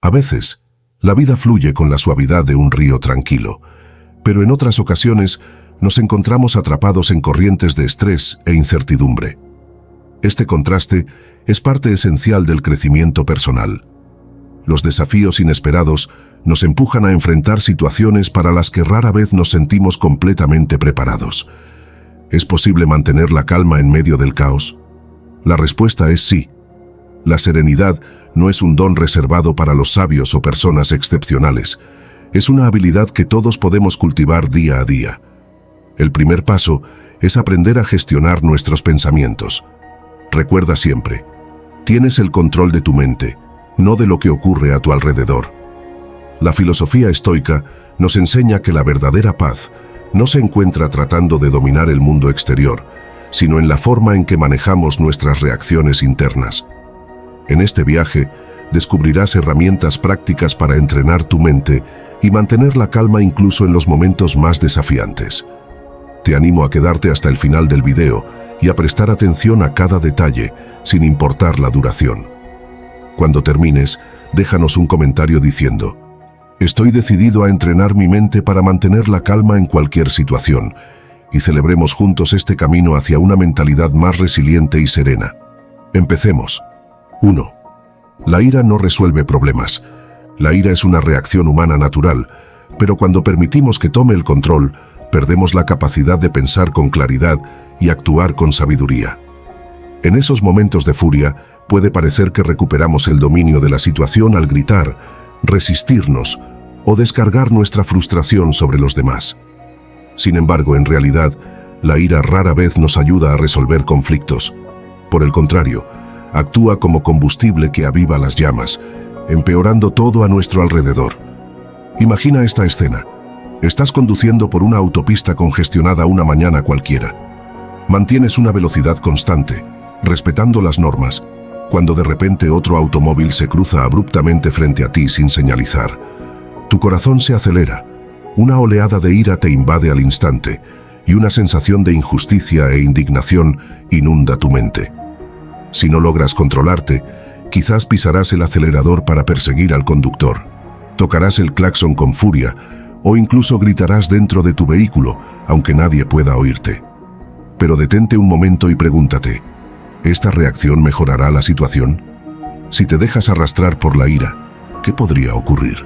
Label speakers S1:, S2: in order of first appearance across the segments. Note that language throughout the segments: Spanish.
S1: A veces, la vida fluye con la suavidad de un río tranquilo, pero en otras ocasiones nos encontramos atrapados en corrientes de estrés e incertidumbre. Este contraste es parte esencial del crecimiento personal. Los desafíos inesperados nos empujan a enfrentar situaciones para las que rara vez nos sentimos completamente preparados. ¿Es posible mantener la calma en medio del caos? La respuesta es sí. La serenidad no es un don reservado para los sabios o personas excepcionales. Es una habilidad que todos podemos cultivar día a día. El primer paso es aprender a gestionar nuestros pensamientos. Recuerda siempre, tienes el control de tu mente, no de lo que ocurre a tu alrededor. La filosofía estoica nos enseña que la verdadera paz no se encuentra tratando de dominar el mundo exterior, sino en la forma en que manejamos nuestras reacciones internas. En este viaje, descubrirás herramientas prácticas para entrenar tu mente y mantener la calma incluso en los momentos más desafiantes. Te animo a quedarte hasta el final del video y a prestar atención a cada detalle, sin importar la duración. Cuando termines, déjanos un comentario diciendo: estoy decidido a entrenar mi mente para mantener la calma en cualquier situación, y celebremos juntos este camino hacia una mentalidad más resiliente y serena. Empecemos. 1. La ira no resuelve problemas. La ira es una reacción humana natural, pero cuando permitimos que tome el control, perdemos la capacidad de pensar con claridad y actuar con sabiduría. En esos momentos de furia, puede parecer que recuperamos el dominio de la situación al gritar, resistirnos o descargar nuestra frustración sobre los demás. Sin embargo, en realidad, la ira rara vez nos ayuda a resolver conflictos. Por el contrario, actúa como combustible que aviva las llamas, empeorando todo a nuestro alrededor. Imagina esta escena. Estás conduciendo por una autopista congestionada una mañana cualquiera. Mantienes una velocidad constante, respetando las normas, cuando de repente otro automóvil se cruza abruptamente frente a ti sin señalizar. Tu corazón se acelera, una oleada de ira te invade al instante, y una sensación de injusticia e indignación inunda tu mente. Si no logras controlarte, quizás pisarás el acelerador para perseguir al conductor, tocarás el claxon con furia, o incluso gritarás dentro de tu vehículo, aunque nadie pueda oírte. Pero detente un momento y pregúntate, ¿esta reacción mejorará la situación? Si te dejas arrastrar por la ira, ¿qué podría ocurrir?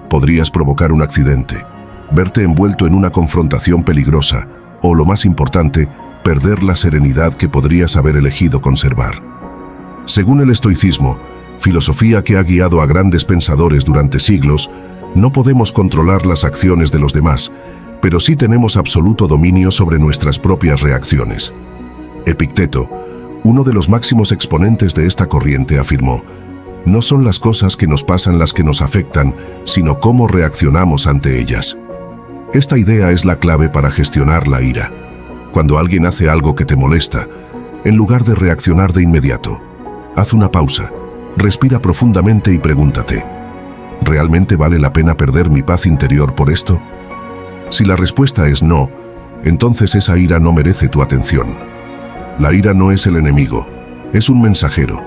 S1: Podrías provocar un accidente, verte envuelto en una confrontación peligrosa, o lo más importante, perder la serenidad que podrías haber elegido conservar. Según el estoicismo, filosofía que ha guiado a grandes pensadores durante siglos, no podemos controlar las acciones de los demás, pero sí tenemos absoluto dominio sobre nuestras propias reacciones. Epicteto, uno de los máximos exponentes de esta corriente, afirmó: no son las cosas que nos pasan las que nos afectan, sino cómo reaccionamos ante ellas. Esta idea es la clave para gestionar la ira. Cuando alguien hace algo que te molesta, en lugar de reaccionar de inmediato, haz una pausa, respira profundamente y pregúntate: ¿realmente vale la pena perder mi paz interior por esto? Si la respuesta es no, entonces esa ira no merece tu atención. La ira no es el enemigo, es un mensajero.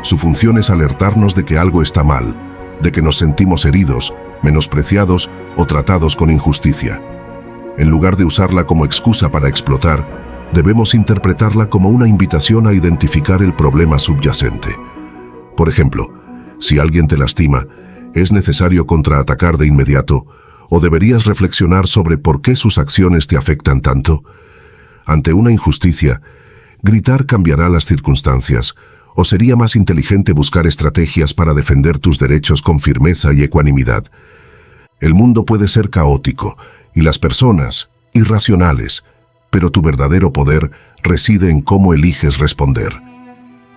S1: Su función es alertarnos de que algo está mal, de que nos sentimos heridos, menospreciados o tratados con injusticia. En lugar de usarla como excusa para explotar, debemos interpretarla como una invitación a identificar el problema subyacente. Por ejemplo, si alguien te lastima, ¿es necesario contraatacar de inmediato o deberías reflexionar sobre por qué sus acciones te afectan tanto? Ante una injusticia, ¿gritar cambiará las circunstancias o sería más inteligente buscar estrategias para defender tus derechos con firmeza y ecuanimidad? El mundo puede ser caótico y las personas irracionales, pero tu verdadero poder reside en cómo eliges responder.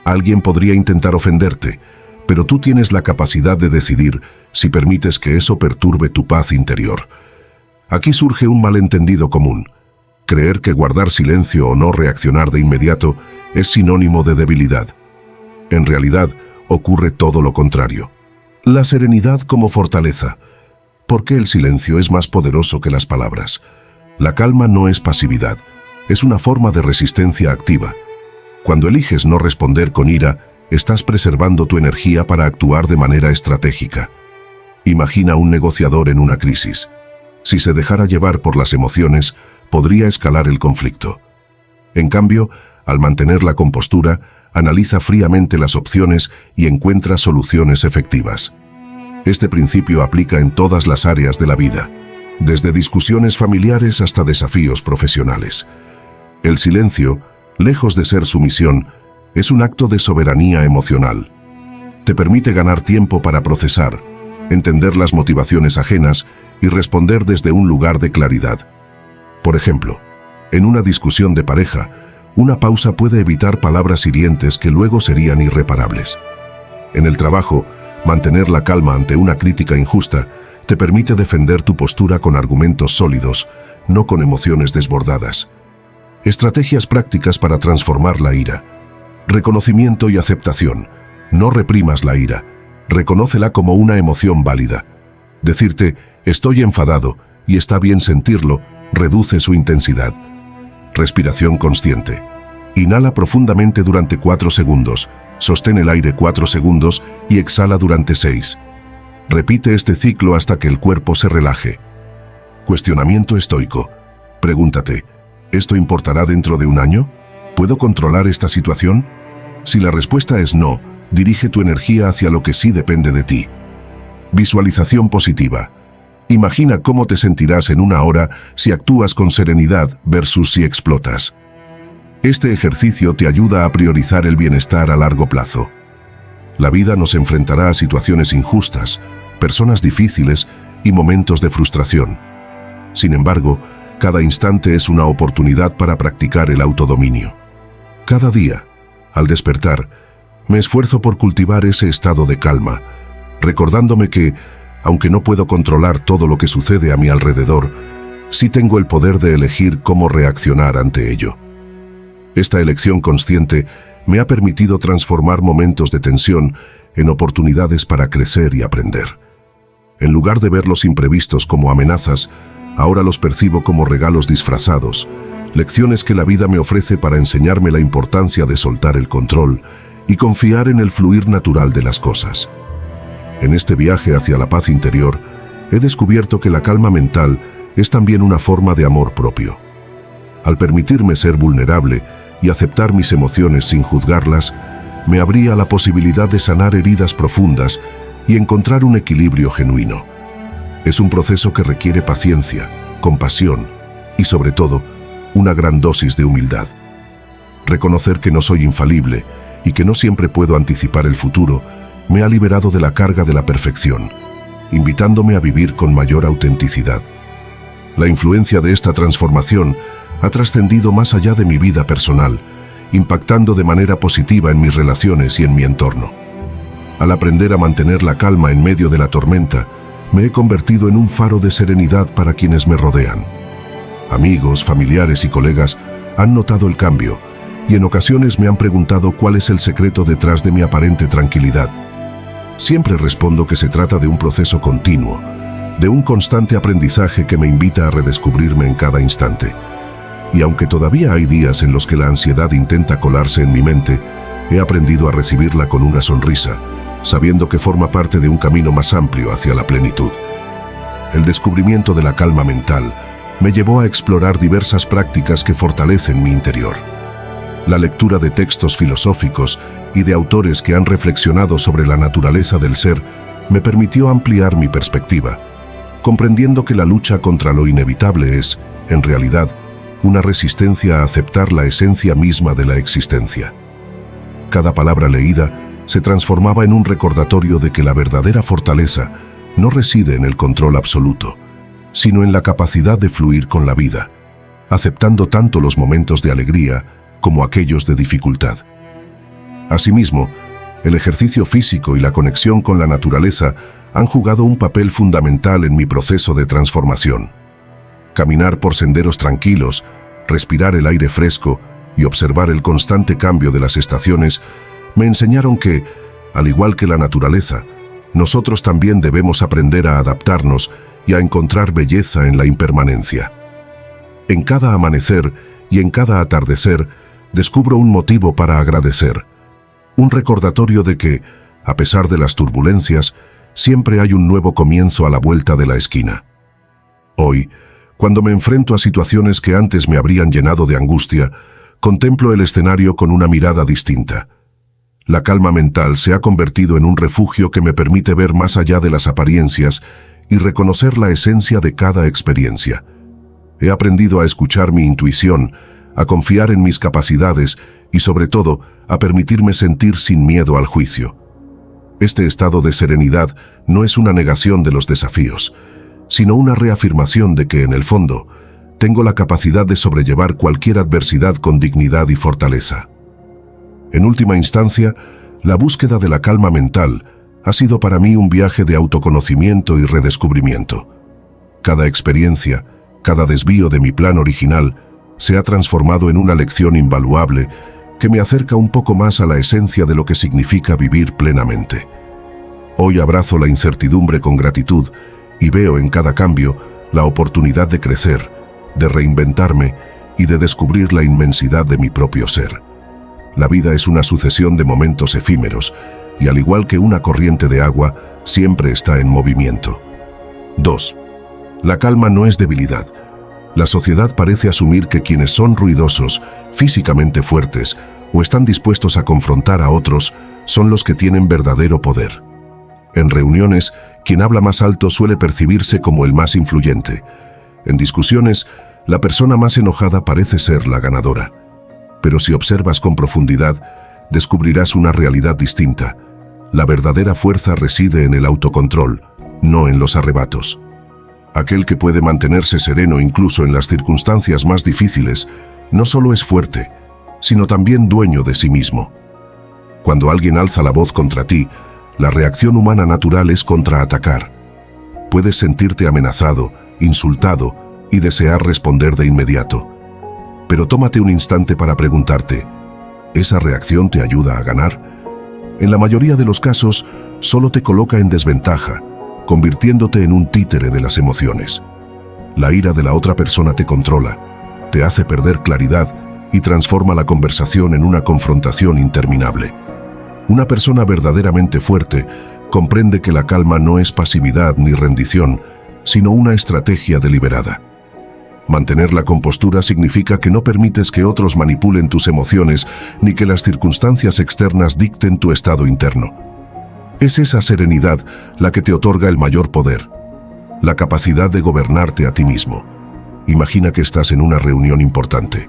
S1: Alguien podría intentar ofenderte, pero tú tienes la capacidad de decidir si permites que eso perturbe tu paz interior. Aquí surge un malentendido común: creer que guardar silencio o no reaccionar de inmediato es sinónimo de debilidad. En realidad, ocurre todo lo contrario. La serenidad como fortaleza. ¿Por qué el silencio es más poderoso que las palabras? La calma no es pasividad, es una forma de resistencia activa. Cuando eliges no responder con ira, estás preservando tu energía para actuar de manera estratégica. Imagina un negociador en una crisis. Si se dejara llevar por las emociones, podría escalar el conflicto. En cambio, al mantener la compostura, analiza fríamente las opciones y encuentra soluciones efectivas. Este principio aplica en todas las áreas de la vida, desde discusiones familiares hasta desafíos profesionales. El silencio, lejos de ser sumisión, es un acto de soberanía emocional. Te permite ganar tiempo para procesar, entender las motivaciones ajenas y responder desde un lugar de claridad. Por ejemplo, en una discusión de pareja, una pausa puede evitar palabras hirientes que luego serían irreparables. En el trabajo, mantener la calma ante una crítica injusta te permite defender tu postura con argumentos sólidos, no con emociones desbordadas. Estrategias prácticas para transformar la ira. Reconocimiento y aceptación. No reprimas la ira. Reconócela como una emoción válida. Decirte, estoy enfadado, y está bien sentirlo, reduce su intensidad. Respiración consciente. Inhala profundamente durante 4 segundos, sostén el aire 4 segundos y exhala durante 6. Repite este ciclo hasta que el cuerpo se relaje. Cuestionamiento estoico. Pregúntate, ¿esto importará dentro de un año? ¿Puedo controlar esta situación? Si la respuesta es no, dirige tu energía hacia lo que sí depende de ti. Visualización positiva. Imagina cómo te sentirás en una hora si actúas con serenidad versus si explotas. Este ejercicio te ayuda a priorizar el bienestar a largo plazo. La vida nos enfrentará a situaciones injustas, personas difíciles y momentos de frustración. Sin embargo, cada instante es una oportunidad para practicar el autodominio. Cada día, al despertar, me esfuerzo por cultivar ese estado de calma, recordándome que, aunque no puedo controlar todo lo que sucede a mi alrededor, sí tengo el poder de elegir cómo reaccionar ante ello. Esta elección consciente me ha permitido transformar momentos de tensión en oportunidades para crecer y aprender. En lugar de ver los imprevistos como amenazas, ahora los percibo como regalos disfrazados, lecciones que la vida me ofrece para enseñarme la importancia de soltar el control y confiar en el fluir natural de las cosas. En este viaje hacia la paz interior, he descubierto que la calma mental es también una forma de amor propio. Al permitirme ser vulnerable y aceptar mis emociones sin juzgarlas, me abría la posibilidad de sanar heridas profundas y encontrar un equilibrio genuino. Es un proceso que requiere paciencia, compasión y, sobre todo, una gran dosis de humildad. Reconocer que no soy infalible y que no siempre puedo anticipar el futuro me ha liberado de la carga de la perfección, invitándome a vivir con mayor autenticidad. La influencia de esta transformación ha trascendido más allá de mi vida personal, impactando de manera positiva en mis relaciones y en mi entorno. Al aprender a mantener la calma en medio de la tormenta, me he convertido en un faro de serenidad para quienes me rodean. Amigos, familiares y colegas han notado el cambio y en ocasiones me han preguntado cuál es el secreto detrás de mi aparente tranquilidad. Siempre respondo que se trata de un proceso continuo, de un constante aprendizaje que me invita a redescubrirme en cada instante. Y aunque todavía hay días en los que la ansiedad intenta colarse en mi mente, he aprendido a recibirla con una sonrisa, sabiendo que forma parte de un camino más amplio hacia la plenitud. El descubrimiento de la calma mental me llevó a explorar diversas prácticas que fortalecen mi interior. La lectura de textos filosóficos y de autores que han reflexionado sobre la naturaleza del ser me permitió ampliar mi perspectiva, comprendiendo que la lucha contra lo inevitable es, en realidad, una resistencia a aceptar la esencia misma de la existencia. Cada palabra leída se transformaba en un recordatorio de que la verdadera fortaleza no reside en el control absoluto, sino en la capacidad de fluir con la vida, aceptando tanto los momentos de alegría como aquellos de dificultad. Asimismo, el ejercicio físico y la conexión con la naturaleza han jugado un papel fundamental en mi proceso de transformación. Caminar por senderos tranquilos, respirar el aire fresco y observar el constante cambio de las estaciones me enseñaron que, al igual que la naturaleza, nosotros también debemos aprender a adaptarnos y a encontrar belleza en la impermanencia. En cada amanecer y en cada atardecer descubro un motivo para agradecer. Un recordatorio de que, a pesar de las turbulencias, siempre hay un nuevo comienzo a la vuelta de la esquina. Hoy, cuando me enfrento a situaciones que antes me habrían llenado de angustia, contemplo el escenario con una mirada distinta. La calma mental se ha convertido en un refugio que me permite ver más allá de las apariencias y reconocer la esencia de cada experiencia. He aprendido a escuchar mi intuición, a confiar en mis capacidades y, sobre todo, a permitirme sentir sin miedo al juicio. Este estado de serenidad no es una negación de los desafíos, sino una reafirmación de que, en el fondo, tengo la capacidad de sobrellevar cualquier adversidad con dignidad y fortaleza. En última instancia, la búsqueda de la calma mental ha sido para mí un viaje de autoconocimiento y redescubrimiento. Cada experiencia, cada desvío de mi plan original, se ha transformado en una lección invaluable que me acerca un poco más a la esencia de lo que significa vivir plenamente. Hoy abrazo la incertidumbre con gratitud y veo en cada cambio la oportunidad de crecer, de reinventarme y de descubrir la inmensidad de mi propio ser. La vida es una sucesión de momentos efímeros y, al igual que una corriente de agua, siempre está en movimiento. 2. La calma no es debilidad. La sociedad parece asumir que quienes son ruidosos, físicamente fuertes o están dispuestos a confrontar a otros son los que tienen verdadero poder. En reuniones, quien habla más alto suele percibirse como el más influyente. En discusiones, la persona más enojada parece ser la ganadora. Pero si observas con profundidad, descubrirás una realidad distinta. La verdadera fuerza reside en el autocontrol, no en los arrebatos. Aquel que puede mantenerse sereno incluso en las circunstancias más difíciles, no solo es fuerte, sino también dueño de sí mismo. Cuando alguien alza la voz contra ti, la reacción humana natural es contraatacar. Puedes sentirte amenazado, insultado y desear responder de inmediato. Pero tómate un instante para preguntarte, ¿esa reacción te ayuda a ganar? En la mayoría de los casos, solo te coloca en desventaja, convirtiéndote en un títere de las emociones. La ira de la otra persona te controla, te hace perder claridad y transforma la conversación en una confrontación interminable. Una persona verdaderamente fuerte comprende que la calma no es pasividad ni rendición, sino una estrategia deliberada. Mantener la compostura significa que no permites que otros manipulen tus emociones ni que las circunstancias externas dicten tu estado interno. Es esa serenidad la que te otorga el mayor poder, la capacidad de gobernarte a ti mismo. Imagina que estás en una reunión importante.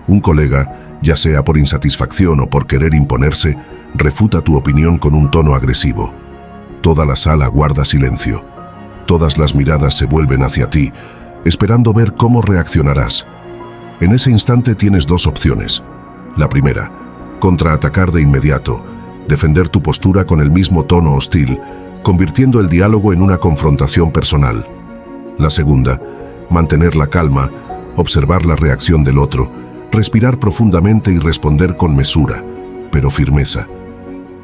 S1: Un colega, ya sea por insatisfacción o por querer imponerse, refuta tu opinión con un tono agresivo. Toda la sala guarda silencio. Todas las miradas se vuelven hacia ti, esperando ver cómo reaccionarás. En ese instante tienes dos opciones. La primera, contraatacar de inmediato, defender tu postura con el mismo tono hostil, convirtiendo el diálogo en una confrontación personal. La segunda, mantener la calma, observar la reacción del otro, respirar profundamente y responder con mesura, pero firmeza.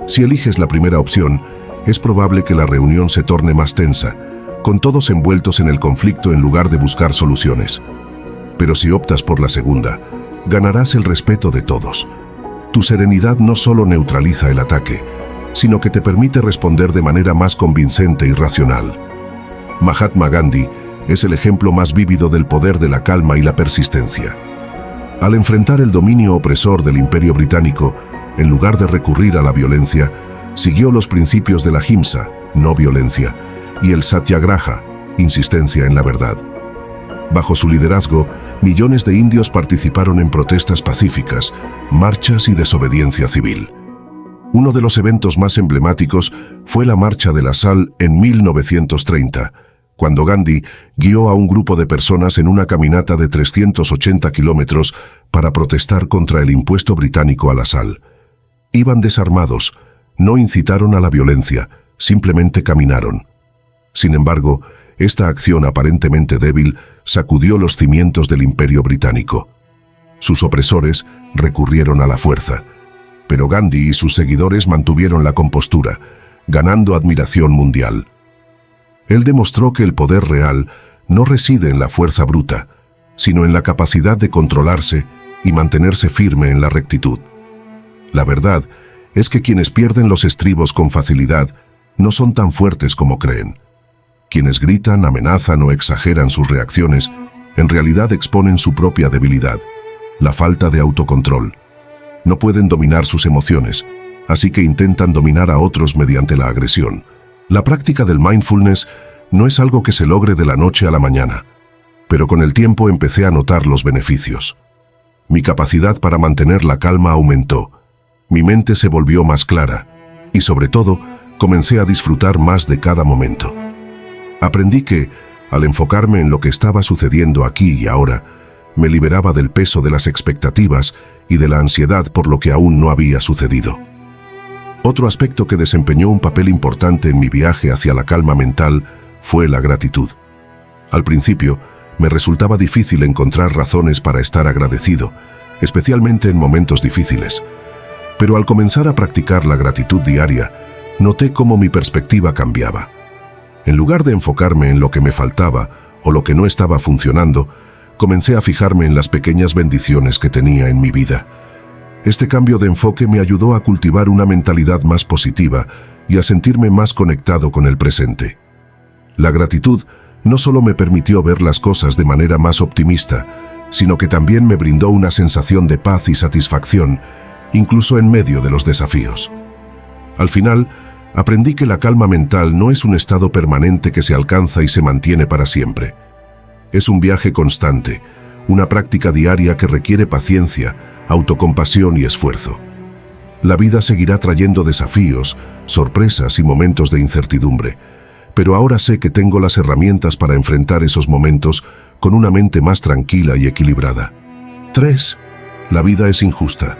S1: Si eliges la primera opción, es probable que la reunión se torne más tensa, con todos envueltos en el conflicto en lugar de buscar soluciones. Pero si optas por la segunda, ganarás el respeto de todos. Tu serenidad no solo neutraliza el ataque, sino que te permite responder de manera más convincente y racional. Mahatma Gandhi es el ejemplo más vívido del poder de la calma y la persistencia. Al enfrentar el dominio opresor del Imperio Británico, en lugar de recurrir a la violencia, siguió los principios de la ahimsa, no violencia, y el satyagraha, insistencia en la verdad. Bajo su liderazgo, millones de indios participaron en protestas pacíficas, marchas y desobediencia civil. Uno de los eventos más emblemáticos fue la Marcha de la Sal en 1930, cuando Gandhi guió a un grupo de personas en una caminata de 380 kilómetros para protestar contra el impuesto británico a la sal. Iban desarmados, no incitaron a la violencia, simplemente caminaron. Sin embargo, esta acción aparentemente débil sacudió los cimientos del Imperio Británico. Sus opresores recurrieron a la fuerza, pero Gandhi y sus seguidores mantuvieron la compostura, ganando admiración mundial. Él demostró que el poder real no reside en la fuerza bruta, sino en la capacidad de controlarse y mantenerse firme en la rectitud. La verdad es que quienes pierden los estribos con facilidad no son tan fuertes como creen. Quienes gritan, amenazan o exageran sus reacciones, en realidad exponen su propia debilidad, la falta de autocontrol. No pueden dominar sus emociones, así que intentan dominar a otros mediante la agresión. La práctica del mindfulness no es algo que se logre de la noche a la mañana, pero con el tiempo empecé a notar los beneficios. Mi capacidad para mantener la calma aumentó, mi mente se volvió más clara y, sobre todo, comencé a disfrutar más de cada momento. Aprendí que, al enfocarme en lo que estaba sucediendo aquí y ahora, me liberaba del peso de las expectativas y de la ansiedad por lo que aún no había sucedido. Otro aspecto que desempeñó un papel importante en mi viaje hacia la calma mental fue la gratitud. Al principio, me resultaba difícil encontrar razones para estar agradecido, especialmente en momentos difíciles. Pero al comenzar a practicar la gratitud diaria, noté cómo mi perspectiva cambiaba. En lugar de enfocarme en lo que me faltaba o lo que no estaba funcionando, comencé a fijarme en las pequeñas bendiciones que tenía en mi vida. Este cambio de enfoque me ayudó a cultivar una mentalidad más positiva y a sentirme más conectado con el presente. La gratitud no solo me permitió ver las cosas de manera más optimista, sino que también me brindó una sensación de paz y satisfacción, incluso en medio de los desafíos. Al final, aprendí que la calma mental no es un estado permanente que se alcanza y se mantiene para siempre. Es un viaje constante, una práctica diaria que requiere paciencia, autocompasión y esfuerzo. La vida seguirá trayendo desafíos, sorpresas y momentos de incertidumbre, pero ahora sé que tengo las herramientas para enfrentar esos momentos con una mente más tranquila y equilibrada. 3. La vida es injusta.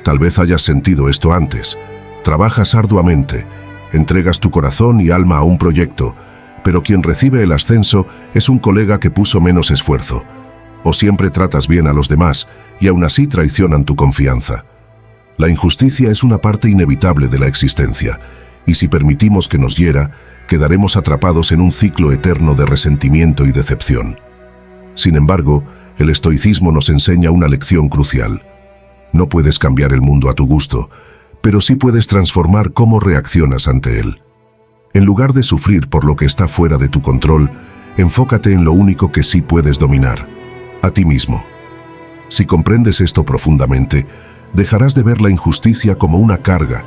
S1: Tal vez hayas sentido esto antes. Trabajas arduamente, entregas tu corazón y alma a un proyecto, pero quien recibe el ascenso es un colega que puso menos esfuerzo. O siempre tratas bien a los demás y aún así traicionan tu confianza. La injusticia es una parte inevitable de la existencia, y si permitimos que nos hiera, quedaremos atrapados en un ciclo eterno de resentimiento y decepción. Sin embargo, el estoicismo nos enseña una lección crucial. No puedes cambiar el mundo a tu gusto, pero sí puedes transformar cómo reaccionas ante él. En lugar de sufrir por lo que está fuera de tu control, enfócate en lo único que sí puedes dominar: a ti mismo. Si comprendes esto profundamente, dejarás de ver la injusticia como una carga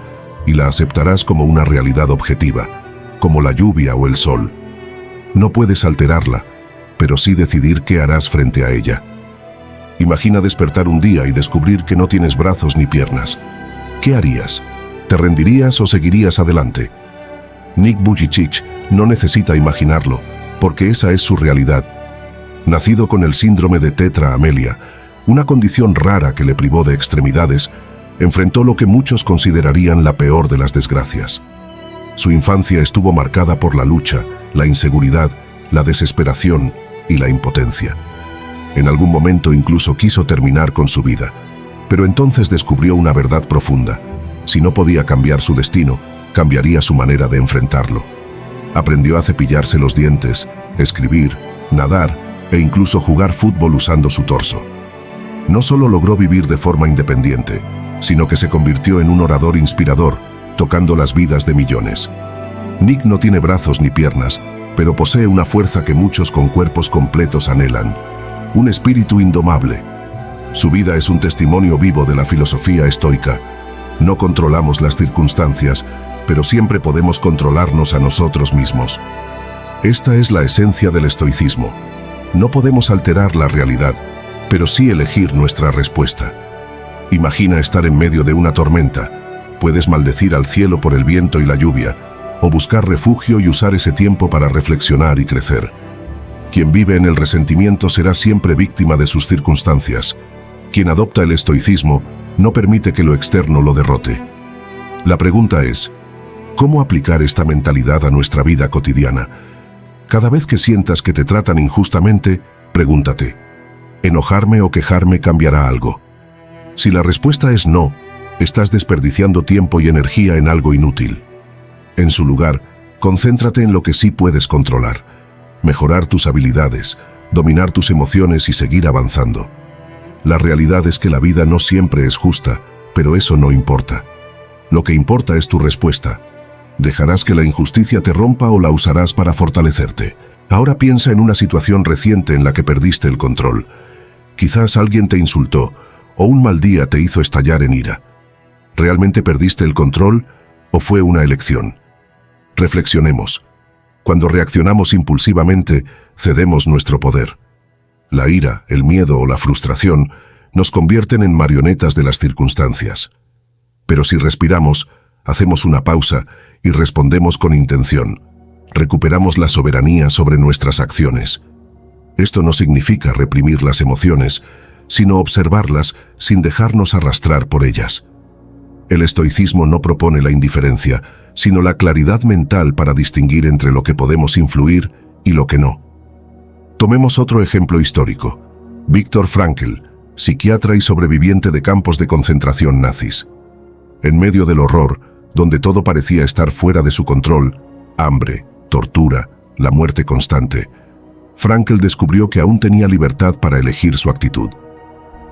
S1: y la aceptarás como una realidad objetiva, como la lluvia o el sol. No puedes alterarla, pero sí decidir qué harás frente a ella. Imagina despertar un día y descubrir que no tienes brazos ni piernas. ¿Qué harías? ¿Te rendirías o seguirías adelante? Nick Vujicic no necesita imaginarlo, porque esa es su realidad. Nacido con el síndrome de tetra amelia, una condición rara que le privó de extremidades, enfrentó lo que muchos considerarían la peor de las desgracias. Su infancia estuvo marcada por la lucha, la inseguridad, la desesperación y la impotencia. En algún momento incluso quiso terminar con su vida, pero entonces descubrió una verdad profunda: si no podía cambiar su destino, cambiaría su manera de enfrentarlo. Aprendió a cepillarse los dientes, escribir, nadar e incluso jugar fútbol usando su torso. No solo logró vivir de forma independiente, sino que se convirtió en un orador inspirador, tocando las vidas de millones. Nick no tiene brazos ni piernas, pero posee una fuerza que muchos con cuerpos completos anhelan: un espíritu indomable. Su vida es un testimonio vivo de la filosofía estoica. No controlamos las circunstancias, pero siempre podemos controlarnos a nosotros mismos. Esta es la esencia del estoicismo. No podemos alterar la realidad, pero sí elegir nuestra respuesta. Imagina estar en medio de una tormenta. Puedes maldecir al cielo por el viento y la lluvia, o buscar refugio y usar ese tiempo para reflexionar y crecer. Quien vive en el resentimiento será siempre víctima de sus circunstancias. Quien adopta el estoicismo no permite que lo externo lo derrote. La pregunta es: ¿cómo aplicar esta mentalidad a nuestra vida cotidiana? Cada vez que sientas que te tratan injustamente, pregúntate: ¿enojarme o quejarme cambiará algo? Si la respuesta es no, estás desperdiciando tiempo y energía en algo inútil. En su lugar, concéntrate en lo que sí puedes controlar: mejorar tus habilidades, dominar tus emociones y seguir avanzando. La realidad es que la vida no siempre es justa, pero eso no importa. Lo que importa es tu respuesta. ¿Dejarás que la injusticia te rompa o la usarás para fortalecerte? Ahora piensa en una situación reciente en la que perdiste el control. Quizás alguien te insultó o un mal día te hizo estallar en ira. ¿Realmente perdiste el control o fue una elección? Reflexionemos. Cuando reaccionamos impulsivamente, cedemos nuestro poder. La ira, el miedo o la frustración nos convierten en marionetas de las circunstancias. Pero si respiramos, hacemos una pausa y respondemos con intención, recuperamos la soberanía sobre nuestras acciones. Esto no significa reprimir las emociones, sino observarlas sin dejarnos arrastrar por ellas. El estoicismo no propone la indiferencia, sino la claridad mental para distinguir entre lo que podemos influir y lo que no. Tomemos otro ejemplo histórico. Viktor Frankl, psiquiatra y sobreviviente de campos de concentración nazis. En medio del horror, donde todo parecía estar fuera de su control, hambre, tortura, la muerte constante, Frankl descubrió que aún tenía libertad para elegir su actitud.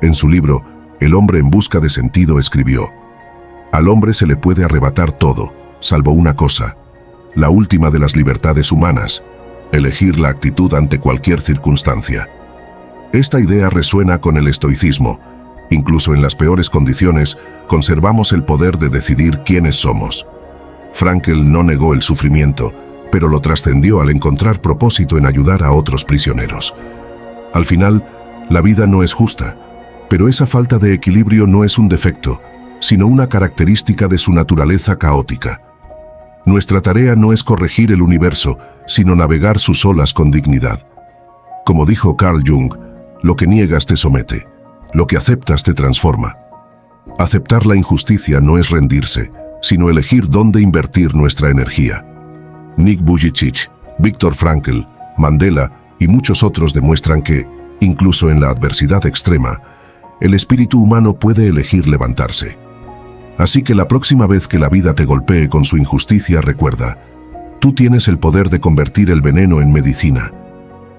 S1: En su libro, El hombre en busca de sentido, escribió: «Al hombre se le puede arrebatar todo, salvo una cosa, la última de las libertades humanas, elegir la actitud ante cualquier circunstancia». Esta idea resuena con el estoicismo. Incluso en las peores condiciones, conservamos el poder de decidir quiénes somos. Frankl no negó el sufrimiento, pero lo trascendió al encontrar propósito en ayudar a otros prisioneros. Al final, la vida no es justa, pero esa falta de equilibrio no es un defecto, sino una característica de su naturaleza caótica. Nuestra tarea no es corregir el universo, sino navegar sus olas con dignidad. Como dijo Carl Jung, lo que niegas te somete, lo que aceptas te transforma. Aceptar la injusticia no es rendirse, sino elegir dónde invertir nuestra energía. Nick Vujicic, Viktor Frankl, Mandela y muchos otros demuestran que, incluso en la adversidad extrema, el espíritu humano puede elegir levantarse. Así que la próxima vez que la vida te golpee con su injusticia, recuerda, tú tienes el poder de convertir el veneno en medicina.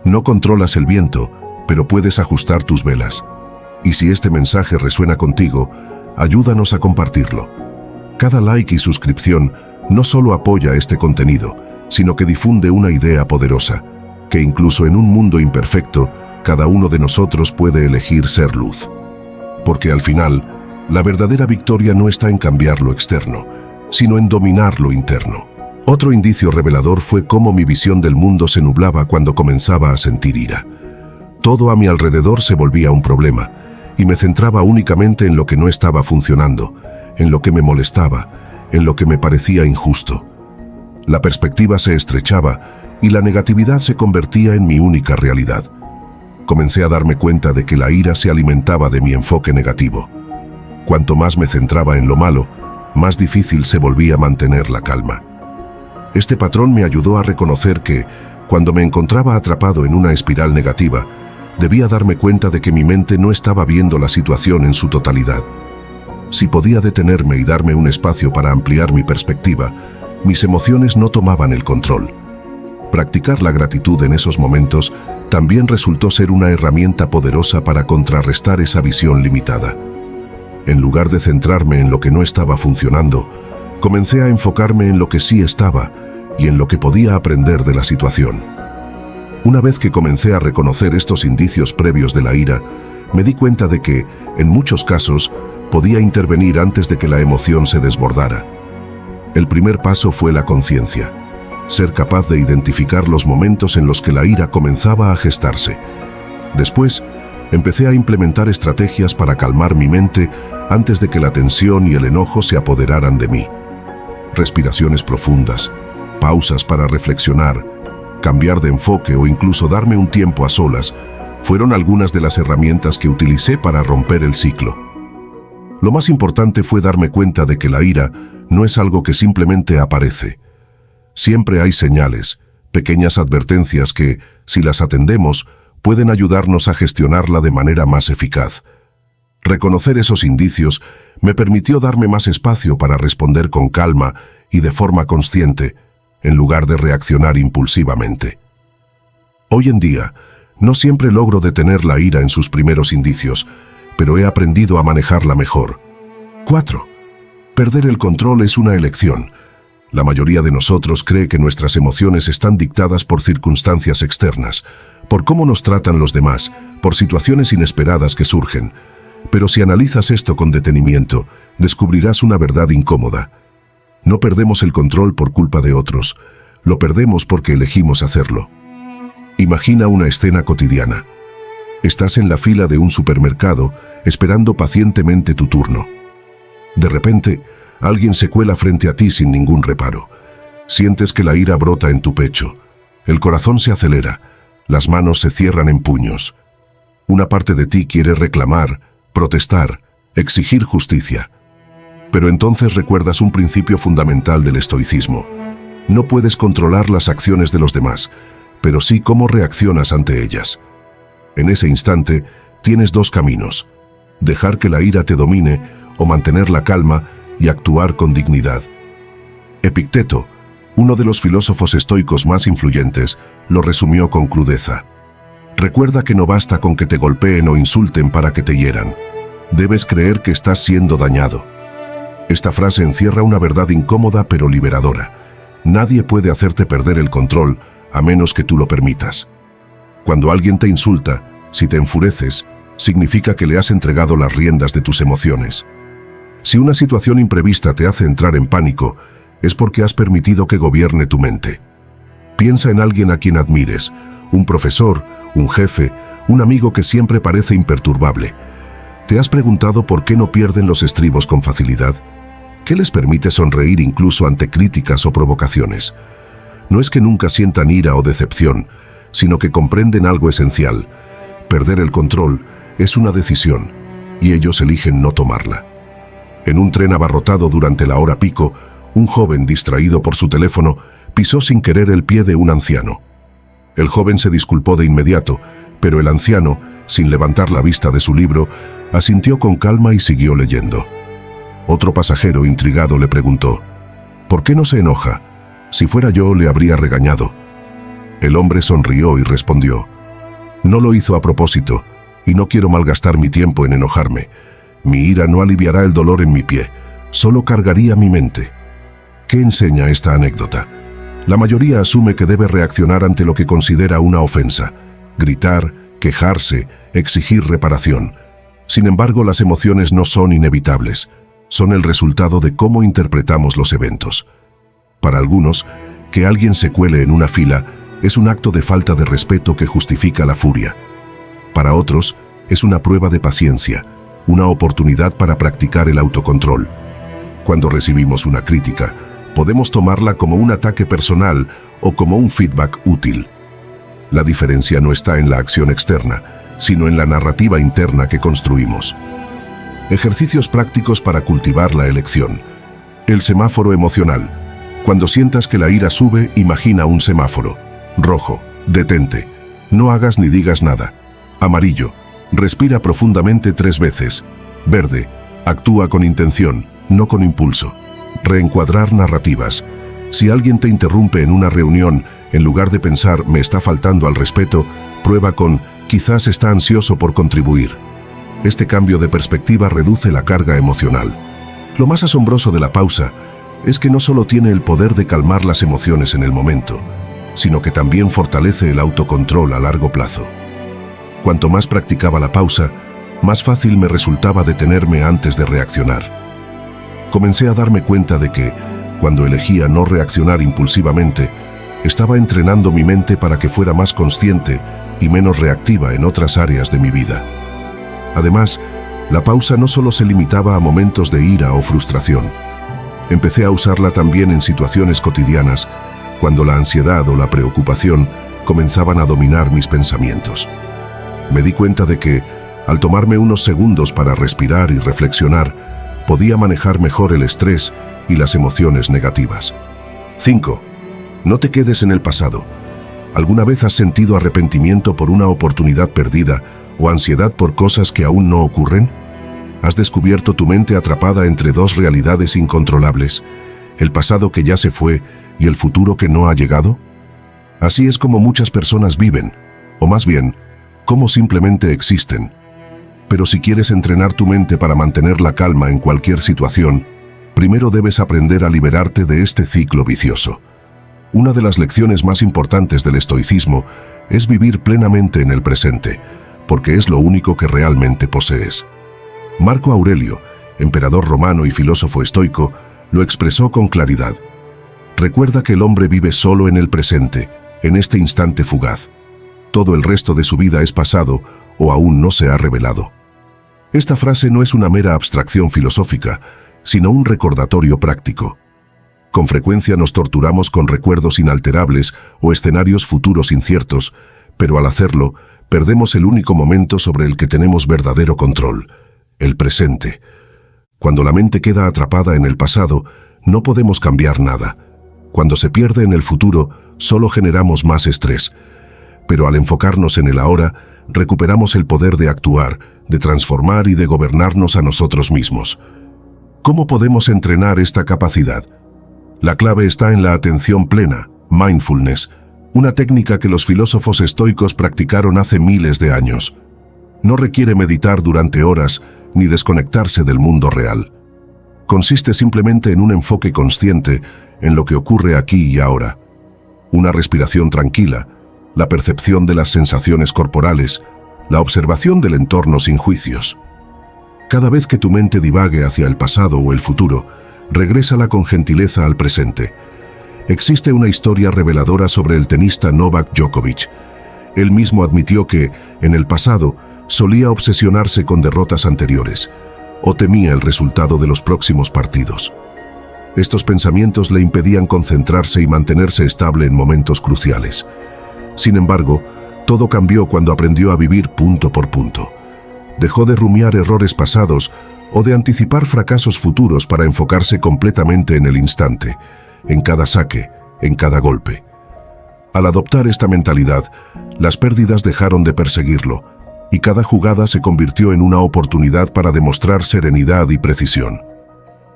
S1: No controlas el viento, pero puedes ajustar tus velas. Y si este mensaje resuena contigo, ayúdanos a compartirlo. Cada like y suscripción no solo apoya este contenido, sino que difunde una idea poderosa, que incluso en un mundo imperfecto, cada uno de nosotros puede elegir ser luz. Porque al final, la verdadera victoria no está en cambiar lo externo, sino en dominar lo interno. Otro indicio revelador fue cómo mi visión del mundo se nublaba cuando comenzaba a sentir ira. Todo a mi alrededor se volvía un problema, y me centraba únicamente en lo que no estaba funcionando, en lo que me molestaba, en lo que me parecía injusto. La perspectiva se estrechaba y la negatividad se convertía en mi única realidad. Comencé a darme cuenta de que la ira se alimentaba de mi enfoque negativo. Cuanto más me centraba en lo malo, más difícil se volvía mantener la calma. Este patrón me ayudó a reconocer que, cuando me encontraba atrapado en una espiral negativa, debía darme cuenta de que mi mente no estaba viendo la situación en su totalidad. Si podía detenerme y darme un espacio para ampliar mi perspectiva, mis emociones no tomaban el control. Practicar la gratitud en esos momentos también resultó ser una herramienta poderosa para contrarrestar esa visión limitada. En lugar de centrarme en lo que no estaba funcionando, comencé a enfocarme en lo que sí estaba y en lo que podía aprender de la situación. Una vez que comencé a reconocer estos indicios previos de la ira, me di cuenta de que, en muchos casos, podía intervenir antes de que la emoción se desbordara. El primer paso fue la conciencia, ser capaz de identificar los momentos en los que la ira comenzaba a gestarse. Después, empecé a implementar estrategias para calmar mi mente antes de que la tensión y el enojo se apoderaran de mí. Respiraciones profundas, pausas para reflexionar, cambiar de enfoque o incluso darme un tiempo a solas fueron algunas de las herramientas que utilicé para romper el ciclo. Lo más importante fue darme cuenta de que la ira no es algo que simplemente aparece. Siempre hay señales, pequeñas advertencias que, si las atendemos, pueden ayudarnos a gestionarla de manera más eficaz. Reconocer esos indicios me permitió darme más espacio para responder con calma y de forma consciente, en lugar de reaccionar impulsivamente. Hoy en día, no siempre logro detener la ira en sus primeros indicios, pero he aprendido a manejarla mejor. 4. Perder el control es una elección. La mayoría de nosotros cree que nuestras emociones están dictadas por circunstancias externas, por cómo nos tratan los demás, por situaciones inesperadas que surgen. Pero si analizas esto con detenimiento, descubrirás una verdad incómoda. No perdemos el control por culpa de otros, lo perdemos porque elegimos hacerlo. Imagina una escena cotidiana. Estás en la fila de un supermercado, esperando pacientemente tu turno. De repente, alguien se cuela frente a ti sin ningún reparo. Sientes que la ira brota en tu pecho. El corazón se acelera, las manos se cierran en puños. Una parte de ti quiere reclamar, protestar, exigir justicia. Pero entonces recuerdas un principio fundamental del estoicismo. No puedes controlar las acciones de los demás, pero sí cómo reaccionas ante ellas. En ese instante, tienes dos caminos: dejar que la ira te domine o mantener la calma y actuar con dignidad. Epicteto, uno de los filósofos estoicos más influyentes, lo resumió con crudeza. Recuerda que no basta con que te golpeen o insulten para que te hieran. Debes creer que estás siendo dañado. Esta frase encierra una verdad incómoda pero liberadora. Nadie puede hacerte perder el control a menos que tú lo permitas. Cuando alguien te insulta, si te enfureces, significa que le has entregado las riendas de tus emociones. Si una situación imprevista te hace entrar en pánico, es porque has permitido que gobierne tu mente. Piensa en alguien a quien admires, un profesor, un jefe, un amigo que siempre parece imperturbable. ¿Te has preguntado por qué no pierden los estribos con facilidad? ¿Qué les permite sonreír incluso ante críticas o provocaciones? No es que nunca sientan ira o decepción, sino que comprenden algo esencial. Perder el control es una decisión, y ellos eligen no tomarla. En un tren abarrotado durante la hora pico, un joven distraído por su teléfono pisó sin querer el pie de un anciano. El joven se disculpó de inmediato, pero el anciano, sin levantar la vista de su libro, asintió con calma y siguió leyendo. Otro pasajero, intrigado, le preguntó: ¿por qué no se enoja? Si fuera yo, le habría regañado. El hombre sonrió y respondió: no lo hizo a propósito, y no quiero malgastar mi tiempo en enojarme. Mi ira no aliviará el dolor en mi pie, solo cargaría mi mente. ¿Qué enseña esta anécdota? La mayoría asume que debe reaccionar ante lo que considera una ofensa: gritar, quejarse, exigir reparación. Sin embargo, las emociones no son inevitables, son el resultado de cómo interpretamos los eventos. Para algunos, que alguien se cuele en una fila es un acto de falta de respeto que justifica la furia. Para otros, es una prueba de paciencia, una oportunidad para practicar el autocontrol. Cuando recibimos una crítica, podemos tomarla como un ataque personal o como un feedback útil. La diferencia no está en la acción externa, sino en la narrativa interna que construimos. Ejercicios prácticos para cultivar la elección. El semáforo emocional. Cuando sientas que la ira sube, imagina un semáforo. Rojo, detente. No hagas ni digas nada. Amarillo, respira profundamente 3 veces. Verde, actúa con intención, no con impulso. Reencuadrar narrativas. Si alguien te interrumpe en una reunión, en lugar de pensar «me está faltando al respeto», prueba con «quizás está ansioso por contribuir». Este cambio de perspectiva reduce la carga emocional. Lo más asombroso de la pausa es que no solo tiene el poder de calmar las emociones en el momento, sino que también fortalece el autocontrol a largo plazo. Cuanto más practicaba la pausa, más fácil me resultaba detenerme antes de reaccionar. Comencé a darme cuenta de que, cuando elegía no reaccionar impulsivamente, estaba entrenando mi mente para que fuera más consciente y menos reactiva en otras áreas de mi vida. Además, la pausa no solo se limitaba a momentos de ira o frustración. Empecé a usarla también en situaciones cotidianas, cuando la ansiedad o la preocupación comenzaban a dominar mis pensamientos. Me di cuenta de que, al tomarme unos segundos para respirar y reflexionar, podía manejar mejor el estrés y las emociones negativas. 5. No te quedes en el pasado. ¿Alguna vez has sentido arrepentimiento por una oportunidad perdida o ansiedad por cosas que aún no ocurren? ¿Has descubierto tu mente atrapada entre dos realidades incontrolables, el pasado que ya se fue y el futuro que no ha llegado? Así es como muchas personas viven, o más bien, como simplemente existen. Pero si quieres entrenar tu mente para mantener la calma en cualquier situación, primero debes aprender a liberarte de este ciclo vicioso. Una de las lecciones más importantes del estoicismo es vivir plenamente en el presente, porque es lo único que realmente posees. Marco Aurelio, emperador romano y filósofo estoico, lo expresó con claridad. Recuerda que el hombre vive solo en el presente, en este instante fugaz. Todo el resto de su vida es pasado o aún no se ha revelado. Esta frase no es una mera abstracción filosófica, sino un recordatorio práctico. Con frecuencia nos torturamos con recuerdos inalterables o escenarios futuros inciertos, pero al hacerlo, perdemos el único momento sobre el que tenemos verdadero control, el presente. Cuando la mente queda atrapada en el pasado, no podemos cambiar nada. Cuando se pierde en el futuro, solo generamos más estrés. Pero al enfocarnos en el ahora, recuperamos el poder de actuar, de transformar y de gobernarnos a nosotros mismos. ¿Cómo podemos entrenar esta capacidad? La clave está en la atención plena, mindfulness, una técnica que los filósofos estoicos practicaron hace miles de años. No requiere meditar durante horas ni desconectarse del mundo real. Consiste simplemente en un enfoque consciente en lo que ocurre aquí y ahora. Una respiración tranquila, la percepción de las sensaciones corporales, la observación del entorno sin juicios. Cada vez que tu mente divague hacia el pasado o el futuro, regrésala con gentileza al presente. Existe una historia reveladora sobre el tenista Novak Djokovic. Él mismo admitió que, en el pasado, solía obsesionarse con derrotas anteriores, o temía el resultado de los próximos partidos. Estos pensamientos le impedían concentrarse y mantenerse estable en momentos cruciales. Sin embargo, todo cambió cuando aprendió a vivir punto por punto. Dejó de rumiar errores pasados o de anticipar fracasos futuros para enfocarse completamente en el instante, en cada saque, en cada golpe. Al adoptar esta mentalidad, las pérdidas dejaron de perseguirlo, y cada jugada se convirtió en una oportunidad para demostrar serenidad y precisión.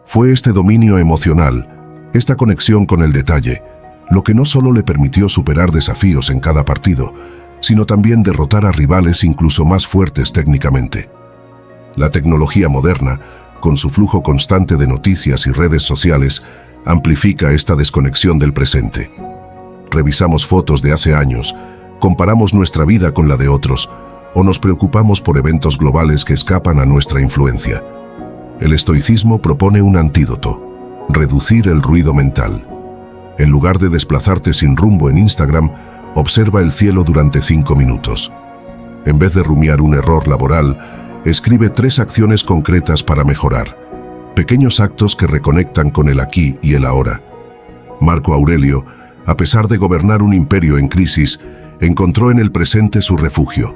S1: Fue este dominio emocional, esta conexión con el detalle, lo que no solo le permitió superar desafíos en cada partido, sino también derrotar a rivales incluso más fuertes técnicamente. La tecnología moderna, con su flujo constante de noticias y redes sociales, amplifica esta desconexión del presente. Revisamos fotos de hace años, comparamos nuestra vida con la de otros, o nos preocupamos por eventos globales que escapan a nuestra influencia. El estoicismo propone un antídoto: reducir el ruido mental. En lugar de desplazarte sin rumbo en Instagram, observa el cielo durante 5 minutos. En vez de rumiar un error laboral, escribe 3 acciones concretas para mejorar. Pequeños actos que reconectan con el aquí y el ahora. Marco Aurelio, a pesar de gobernar un imperio en crisis, encontró en el presente su refugio.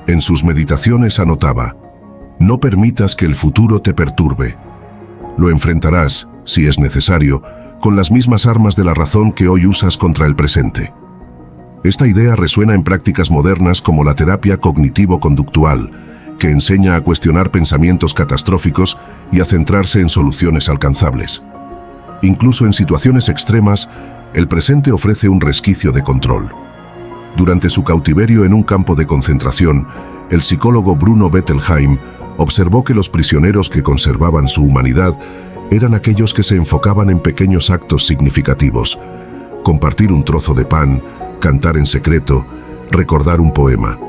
S1: En sus meditaciones anotaba: no permitas que el futuro te perturbe. Lo enfrentarás, si es necesario, con las mismas armas de la razón que hoy usas contra el presente. Esta idea resuena en prácticas modernas como la terapia cognitivo-conductual, que enseña a cuestionar pensamientos catastróficos y a centrarse en soluciones alcanzables. Incluso en situaciones extremas, el presente ofrece un resquicio de control. Durante su cautiverio en un campo de concentración, el psicólogo Bruno Bettelheim observó que los prisioneros que conservaban su humanidad eran aquellos que se enfocaban en pequeños actos significativos: compartir un trozo de pan, cantar en secreto, recordar un poema.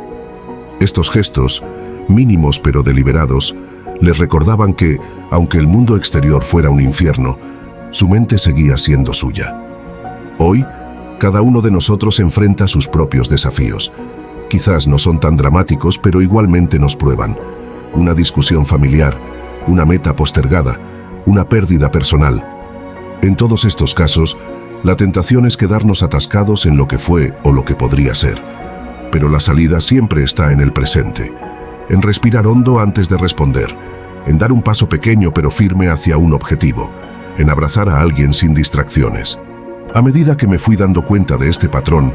S1: Estos gestos, mínimos pero deliberados, les recordaban que, aunque el mundo exterior fuera un infierno, su mente seguía siendo suya. Hoy, cada uno de nosotros enfrenta sus propios desafíos. Quizás no son tan dramáticos, pero igualmente nos prueban. Una discusión familiar, una meta postergada, una pérdida personal. En todos estos casos, la tentación es quedarnos atascados en lo que fue o lo que podría ser. Pero la salida siempre está en el presente, en respirar hondo antes de responder, en dar un paso pequeño pero firme hacia un objetivo, en abrazar a alguien sin distracciones. A medida que me fui dando cuenta de este patrón,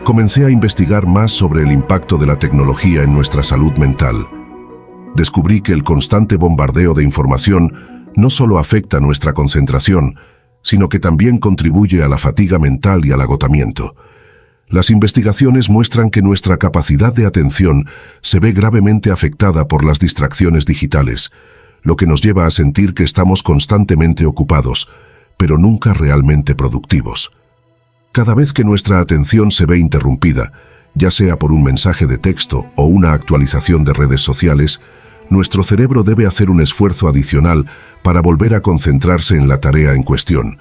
S1: comencé a investigar más sobre el impacto de la tecnología en nuestra salud mental. Descubrí que el constante bombardeo de información no solo afecta nuestra concentración, sino que también contribuye a la fatiga mental y al agotamiento. Las investigaciones muestran que nuestra capacidad de atención se ve gravemente afectada por las distracciones digitales, lo que nos lleva a sentir que estamos constantemente ocupados, pero nunca realmente productivos. Cada vez que nuestra atención se ve interrumpida, ya sea por un mensaje de texto o una actualización de redes sociales, nuestro cerebro debe hacer un esfuerzo adicional para volver a concentrarse en la tarea en cuestión,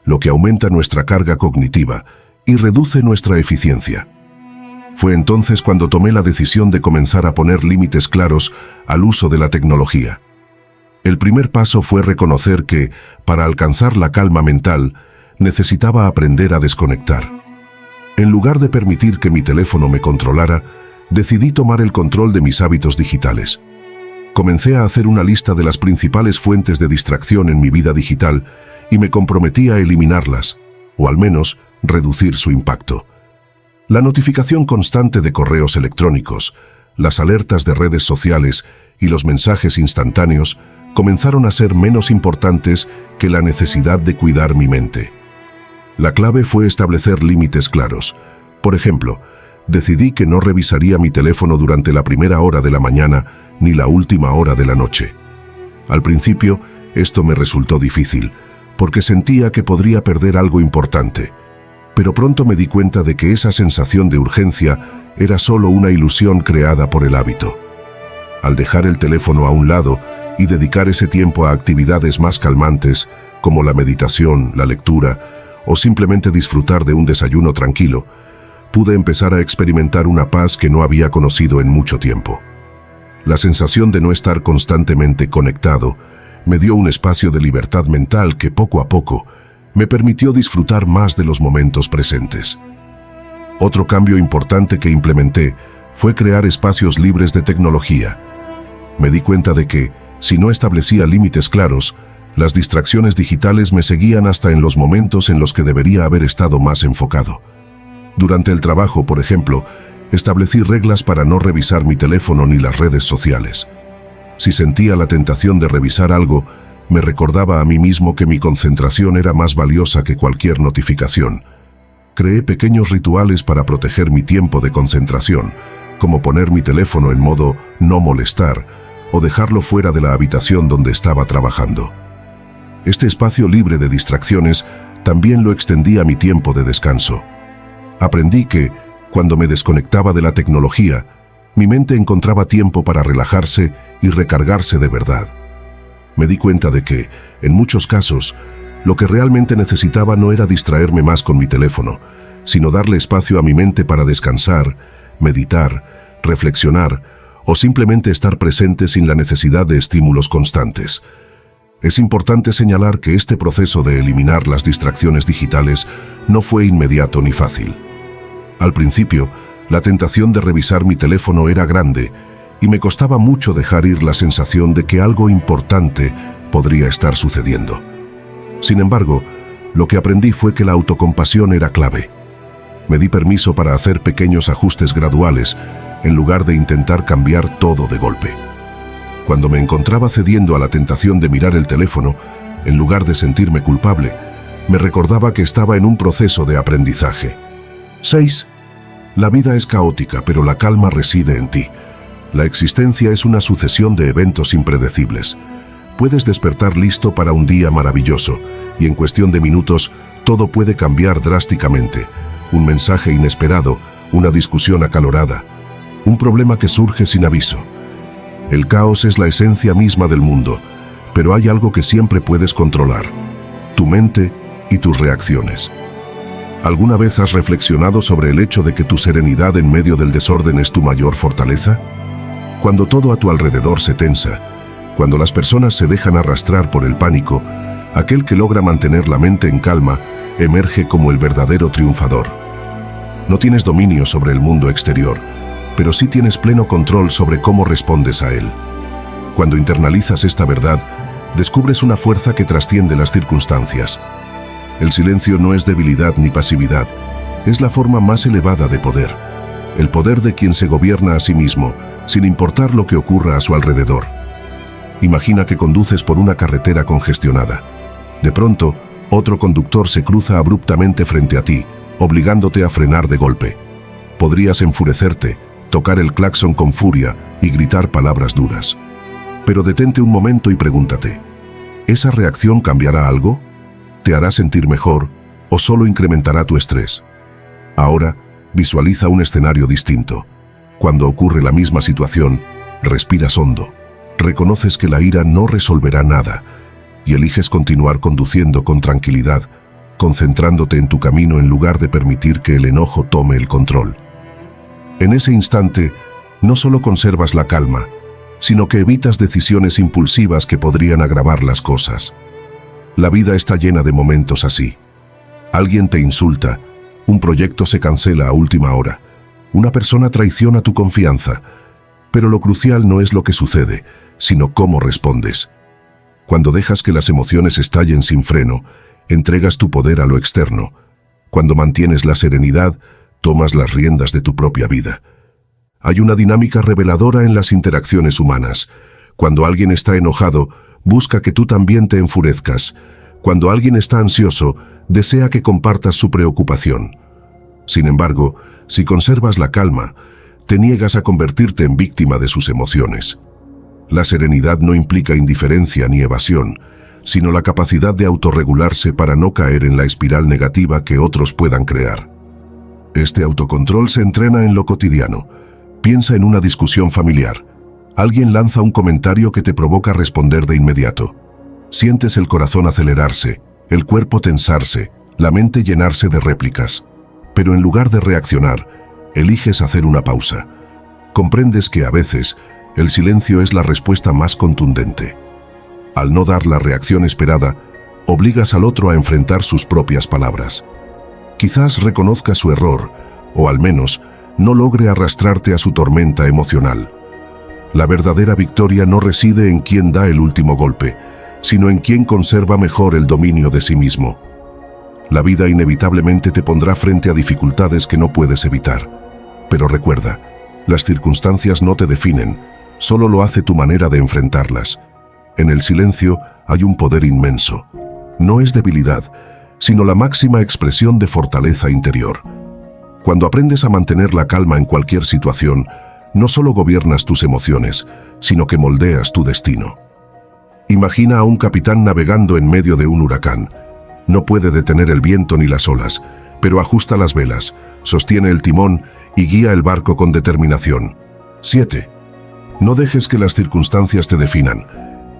S1: lo que aumenta nuestra carga cognitiva y reduce nuestra eficiencia. Fue entonces cuando tomé la decisión de comenzar a poner límites claros al uso de la tecnología. El primer paso fue reconocer que, para alcanzar la calma mental, necesitaba aprender a desconectar. En lugar de permitir que mi teléfono me controlara, decidí tomar el control de mis hábitos digitales. Comencé a hacer una lista de las principales fuentes de distracción en mi vida digital y me comprometí a eliminarlas, o al menos reducir su impacto. La notificación constante de correos electrónicos, las alertas de redes sociales y los mensajes instantáneos comenzaron a ser menos importantes que la necesidad de cuidar mi mente. La clave fue establecer límites claros. Por ejemplo, decidí que no revisaría mi teléfono durante la primera hora de la mañana ni la última hora de la noche. Al principio, esto me resultó difícil, porque sentía que podría perder algo importante. Pero pronto me di cuenta de que esa sensación de urgencia era solo una ilusión creada por el hábito. Al dejar el teléfono a un lado y dedicar ese tiempo a actividades más calmantes, como la meditación, la lectura, o simplemente disfrutar de un desayuno tranquilo, pude empezar a experimentar una paz que no había conocido en mucho tiempo. La sensación de no estar constantemente conectado me dio un espacio de libertad mental que poco a poco me permitió disfrutar más de los momentos presentes. Otro cambio importante que implementé fue crear espacios libres de tecnología. Me di cuenta de que, si no establecía límites claros, las distracciones digitales me seguían hasta en los momentos en los que debería haber estado más enfocado. Durante el trabajo, por ejemplo, establecí reglas para no revisar mi teléfono ni las redes sociales. Si sentía la tentación de revisar algo, me recordaba a mí mismo que mi concentración era más valiosa que cualquier notificación. Creé pequeños rituales para proteger mi tiempo de concentración, como poner mi teléfono en modo no molestar o dejarlo fuera de la habitación donde estaba trabajando. Este espacio libre de distracciones también lo extendí a mi tiempo de descanso. Aprendí que, cuando me desconectaba de la tecnología, mi mente encontraba tiempo para relajarse y recargarse de verdad. Me di cuenta de que, en muchos casos, lo que realmente necesitaba no era distraerme más con mi teléfono, sino darle espacio a mi mente para descansar, meditar, reflexionar o simplemente estar presente sin la necesidad de estímulos constantes. Es importante señalar que este proceso de eliminar las distracciones digitales no fue inmediato ni fácil. Al principio, la tentación de revisar mi teléfono era grande y me costaba mucho dejar ir la sensación de que algo importante podría estar sucediendo. Sin embargo, lo que aprendí fue que la autocompasión era clave. Me di permiso para hacer pequeños ajustes graduales en lugar de intentar cambiar todo de golpe. Cuando me encontraba cediendo a la tentación de mirar el teléfono, en lugar de sentirme culpable, me recordaba que estaba en un proceso de aprendizaje. 6. La vida es caótica, pero la calma reside en ti. La existencia es una sucesión de eventos impredecibles. Puedes despertar listo para un día maravilloso, y en cuestión de minutos, todo puede cambiar drásticamente. Un mensaje inesperado, una discusión acalorada, un problema que surge sin aviso. El caos es la esencia misma del mundo, pero hay algo que siempre puedes controlar: tu mente y tus reacciones. ¿Alguna vez has reflexionado sobre el hecho de que tu serenidad en medio del desorden es tu mayor fortaleza? Cuando todo a tu alrededor se tensa, cuando las personas se dejan arrastrar por el pánico, aquel que logra mantener la mente en calma emerge como el verdadero triunfador. No tienes dominio sobre el mundo exterior, pero sí tienes pleno control sobre cómo respondes a él. Cuando internalizas esta verdad, descubres una fuerza que trasciende las circunstancias. El silencio no es debilidad ni pasividad, es la forma más elevada de poder. El poder de quien se gobierna a sí mismo, sin importar lo que ocurra a su alrededor. Imagina que conduces por una carretera congestionada. De pronto, otro conductor se cruza abruptamente frente a ti, obligándote a frenar de golpe. Podrías enfurecerte, tocar el claxon con furia y gritar palabras duras. Pero detente un momento y pregúntate, ¿esa reacción cambiará algo? ¿Te hará sentir mejor o solo incrementará tu estrés? Ahora, visualiza un escenario distinto. Cuando ocurre la misma situación, respiras hondo, reconoces que la ira no resolverá nada y eliges continuar conduciendo con tranquilidad, concentrándote en tu camino en lugar de permitir que el enojo tome el control. En ese instante, no solo conservas la calma, sino que evitas decisiones impulsivas que podrían agravar las cosas. La vida está llena de momentos así. Alguien te insulta, un proyecto se cancela a última hora, una persona traiciona tu confianza, pero lo crucial no es lo que sucede, sino cómo respondes. Cuando dejas que las emociones estallen sin freno, entregas tu poder a lo externo. Cuando mantienes la serenidad, tomas las riendas de tu propia vida. Hay una dinámica reveladora en las interacciones humanas. Cuando alguien está enojado, busca que tú también te enfurezcas. Cuando alguien está ansioso, desea que compartas su preocupación. Sin embargo, si conservas la calma, te niegas a convertirte en víctima de sus emociones. La serenidad no implica indiferencia ni evasión, sino la capacidad de autorregularse para no caer en la espiral negativa que otros puedan crear. Este autocontrol se entrena en lo cotidiano. Piensa en una discusión familiar. Alguien lanza un comentario que te provoca responder de inmediato. Sientes el corazón acelerarse, el cuerpo tensarse, la mente llenarse de réplicas. Pero en lugar de reaccionar, eliges hacer una pausa. Comprendes que a veces el silencio es la respuesta más contundente. Al no dar la reacción esperada, obligas al otro a enfrentar sus propias palabras. Quizás reconozca su error, o al menos no logre arrastrarte a su tormenta emocional. La verdadera victoria no reside en quien da el último golpe, sino en quien conserva mejor el dominio de sí mismo. La vida inevitablemente te pondrá frente a dificultades que no puedes evitar. Pero recuerda, las circunstancias no te definen, solo lo hace tu manera de enfrentarlas. En el silencio hay un poder inmenso. No es debilidad, sino la máxima expresión de fortaleza interior. Cuando aprendes a mantener la calma en cualquier situación, no solo gobiernas tus emociones, sino que moldeas tu destino. Imagina a un capitán navegando en medio de un huracán. No puede detener el viento ni las olas, pero ajusta las velas, sostiene el timón y guía el barco con determinación. 7. No dejes que las circunstancias te definan.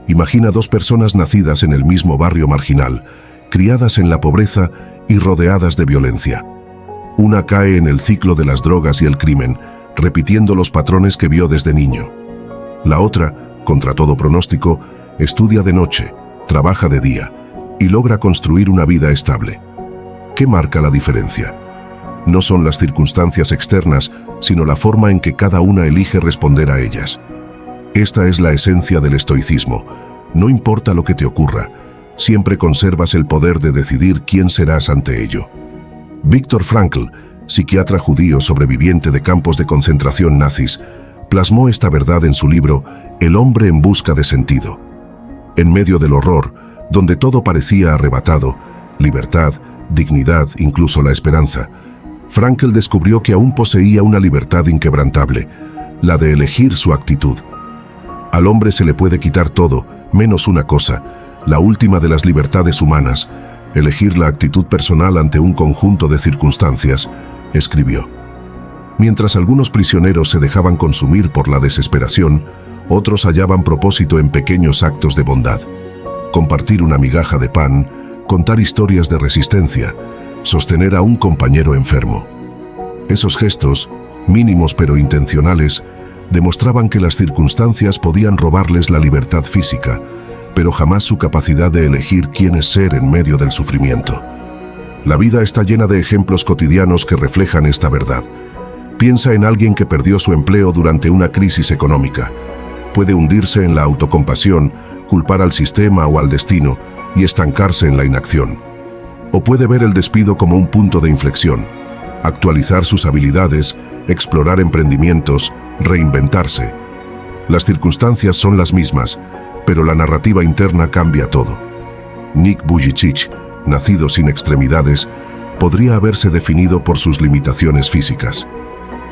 S1: Imagina dos personas nacidas en el mismo barrio marginal, criadas en la pobreza y rodeadas de violencia. Una cae en el ciclo de las drogas y el crimen, repitiendo los patrones que vio desde niño. La otra, contra todo pronóstico, estudia de noche, trabaja de día y logra construir una vida estable. ¿Qué marca la diferencia? No son las circunstancias externas, sino la forma en que cada una elige responder a ellas. Esta es la esencia del estoicismo. No importa lo que te ocurra, siempre conservas el poder de decidir quién serás ante ello. Viktor Frankl, psiquiatra judío sobreviviente de campos de concentración nazis, plasmó esta verdad en su libro El hombre en busca de sentido. En medio del horror, donde todo parecía arrebatado, libertad, dignidad, incluso la esperanza, Frankl descubrió que aún poseía una libertad inquebrantable, la de elegir su actitud. Al hombre se le puede quitar todo, menos una cosa, la última de las libertades humanas, elegir la actitud personal ante un conjunto de circunstancias, escribió. Mientras algunos prisioneros se dejaban consumir por la desesperación, otros hallaban propósito en pequeños actos de bondad. Compartir una migaja de pan, contar historias de resistencia, sostener a un compañero enfermo. Esos gestos, mínimos pero intencionales, demostraban que las circunstancias podían robarles la libertad física, pero jamás su capacidad de elegir quién es ser en medio del sufrimiento. La vida está llena de ejemplos cotidianos que reflejan esta verdad. Piensa en alguien que perdió su empleo durante una crisis económica. Puede hundirse en la autocompasión, culpar al sistema o al destino y estancarse en la inacción. O puede ver el despido como un punto de inflexión, actualizar sus habilidades, explorar emprendimientos, reinventarse. Las circunstancias son las mismas, pero la narrativa interna cambia todo. Nick Vujicic, nacido sin extremidades, podría haberse definido por sus limitaciones físicas.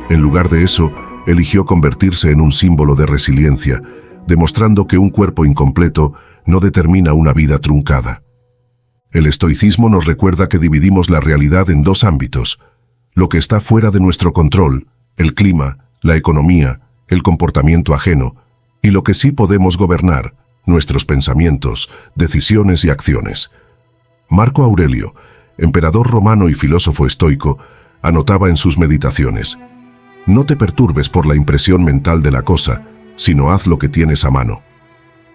S1: En lugar de eso, eligió convertirse en un símbolo de resiliencia, demostrando que un cuerpo incompleto no determina una vida truncada. El estoicismo nos recuerda que dividimos la realidad en dos ámbitos: lo que está fuera de nuestro control, el clima, la economía, el comportamiento ajeno, y lo que sí podemos gobernar, nuestros pensamientos, decisiones y acciones. Marco Aurelio, emperador romano y filósofo estoico, anotaba en sus meditaciones: no te perturbes por la impresión mental de la cosa, sino haz lo que tienes a mano.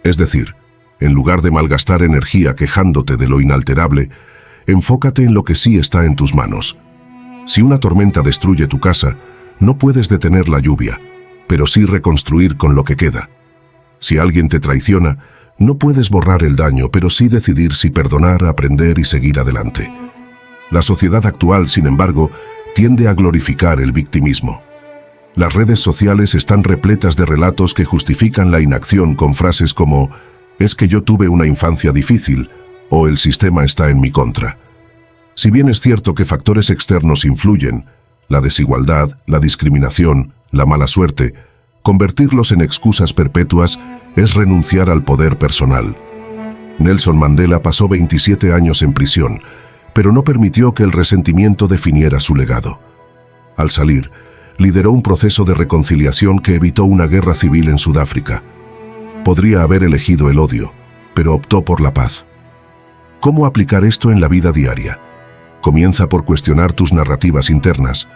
S1: Es decir, en lugar de malgastar energía quejándote de lo inalterable, enfócate en lo que sí está en tus manos. Si una tormenta destruye tu casa, no puedes detener la lluvia, pero sí reconstruir con lo que queda. Si alguien te traiciona, no puedes borrar el daño, pero sí decidir si perdonar, aprender y seguir adelante. La sociedad actual, sin embargo, tiende a glorificar el victimismo. Las redes sociales están repletas de relatos que justifican la inacción con frases como «es que yo tuve una infancia difícil» o «el sistema está en mi contra». Si bien es cierto que factores externos influyen, la desigualdad, la discriminación, la mala suerte, convertirlos en excusas perpetuas es renunciar al poder personal. Nelson Mandela pasó 27 años en prisión, pero no permitió que el resentimiento definiera su legado. Al salir, lideró un proceso de reconciliación que evitó una guerra civil en Sudáfrica. Podría haber elegido el odio, pero optó por la paz. ¿Cómo aplicar esto en la vida diaria? Comienza por cuestionar tus narrativas internas.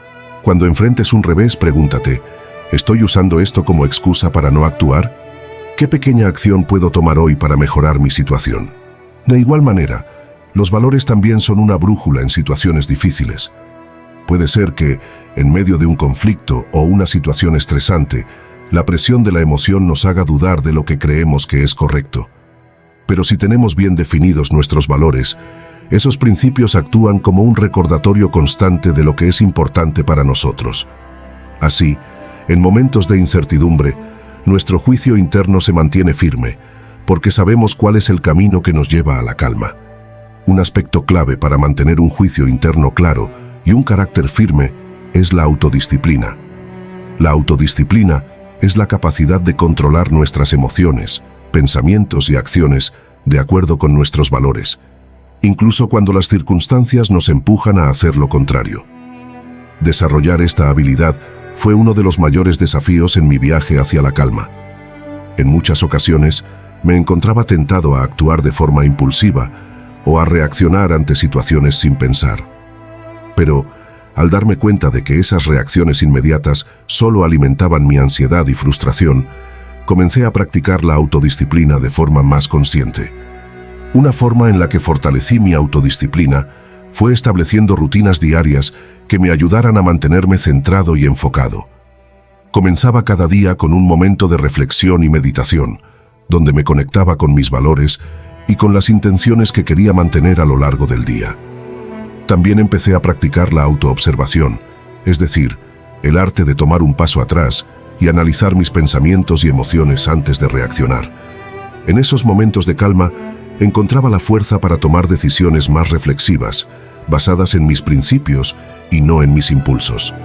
S1: Cuando enfrentes un revés, pregúntate: ¿estoy usando esto como excusa para no actuar? ¿Qué pequeña acción puedo tomar hoy para mejorar mi situación? De igual manera, los valores también son una brújula en situaciones difíciles. Puede ser que, en medio de un conflicto o una situación estresante, la presión de la emoción nos haga dudar de lo que creemos que es correcto. Pero si tenemos bien definidos nuestros valores, esos principios actúan como un recordatorio constante de lo que es importante para nosotros. Así, en momentos de incertidumbre, nuestro juicio interno se mantiene firme, porque sabemos cuál es el camino que nos lleva a la calma. Un aspecto clave para mantener un juicio interno claro y un carácter firme es la autodisciplina. La autodisciplina es la capacidad de controlar nuestras emociones, pensamientos y acciones de acuerdo con nuestros valores, incluso cuando las circunstancias nos empujan a hacer lo contrario. Desarrollar esta habilidad fue uno de los mayores desafíos en mi viaje hacia la calma. En muchas ocasiones me encontraba tentado a actuar de forma impulsiva o a reaccionar ante situaciones sin pensar. Pero, al darme cuenta de que esas reacciones inmediatas solo alimentaban mi ansiedad y frustración, comencé a practicar la autodisciplina de forma más consciente. Una forma en la que fortalecí mi autodisciplina fue estableciendo rutinas diarias que me ayudaran a mantenerme centrado y enfocado. Comenzaba cada día con un momento de reflexión y meditación, donde me conectaba con mis valores y con las intenciones que quería mantener a lo largo del día. También empecé a practicar la autoobservación, es decir, el arte de tomar un paso atrás y analizar mis pensamientos y emociones antes de reaccionar. En esos momentos de calma, encontraba la fuerza para tomar decisiones más reflexivas, basadas en mis principios y no en mis impulsos.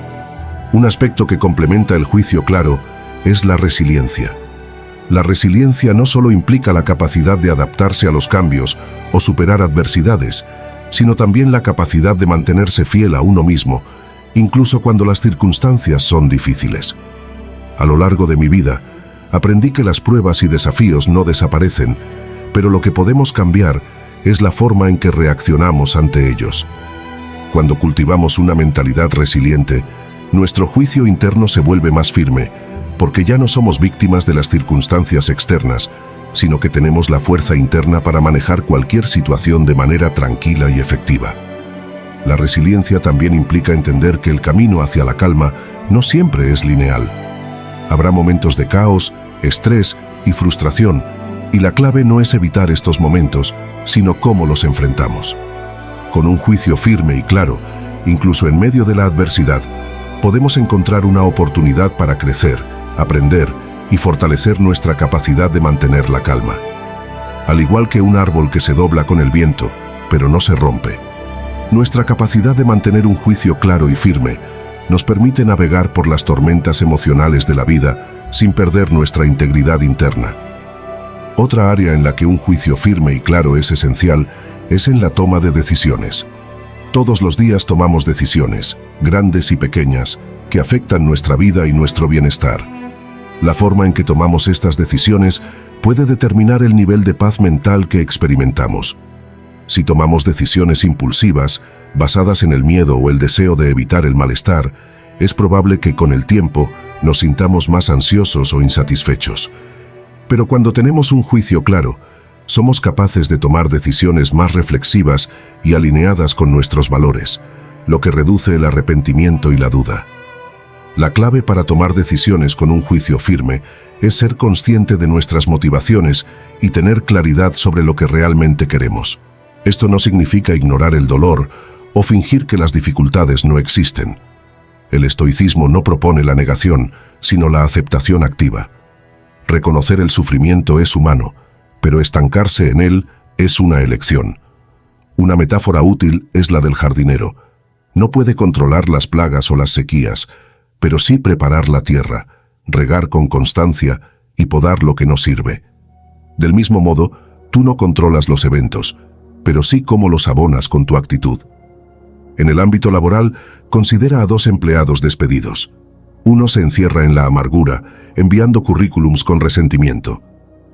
S1: Un aspecto que complementa el juicio claro es la resiliencia. La resiliencia no solo implica la capacidad de adaptarse a los cambios o superar adversidades, sino también la capacidad de mantenerse fiel a uno mismo, incluso cuando las circunstancias son difíciles. A lo largo de mi vida, aprendí que las pruebas y desafíos no desaparecen, pero lo que podemos cambiar es la forma en que reaccionamos ante ellos. Cuando cultivamos una mentalidad resiliente, nuestro juicio interno se vuelve más firme, porque ya no somos víctimas de las circunstancias externas, sino que tenemos la fuerza interna para manejar cualquier situación de manera tranquila y efectiva. La resiliencia también implica entender que el camino hacia la calma no siempre es lineal. Habrá momentos de caos, estrés y frustración, y la clave no es evitar estos momentos, sino cómo los enfrentamos. Con un juicio firme y claro, incluso en medio de la adversidad, podemos encontrar una oportunidad para crecer, aprender y fortalecer nuestra capacidad de mantener la calma. Al igual que un árbol que se dobla con el viento, pero no se rompe, nuestra capacidad de mantener un juicio claro y firme nos permite navegar por las tormentas emocionales de la vida sin perder nuestra integridad interna. Otra área en la que un juicio firme y claro es esencial es en la toma de decisiones. Todos los días tomamos decisiones, grandes y pequeñas, que afectan nuestra vida y nuestro bienestar. La forma en que tomamos estas decisiones puede determinar el nivel de paz mental que experimentamos. Si tomamos decisiones impulsivas, basadas en el miedo o el deseo de evitar el malestar, es probable que con el tiempo nos sintamos más ansiosos o insatisfechos. Pero cuando tenemos un juicio claro, somos capaces de tomar decisiones más reflexivas y alineadas con nuestros valores, lo que reduce el arrepentimiento y la duda. La clave para tomar decisiones con un juicio firme es ser consciente de nuestras motivaciones y tener claridad sobre lo que realmente queremos. Esto no significa ignorar el dolor o fingir que las dificultades no existen. El estoicismo no propone la negación, sino la aceptación activa. Reconocer el sufrimiento es humano, pero estancarse en él es una elección. Una metáfora útil es la del jardinero. No puede controlar las plagas o las sequías, pero sí preparar la tierra, regar con constancia y podar lo que no sirve. Del mismo modo, tú no controlas los eventos, pero sí cómo los abonas con tu actitud. En el ámbito laboral, considera a 2 empleados despedidos. Uno se encierra en la amargura, enviando currículums con resentimiento.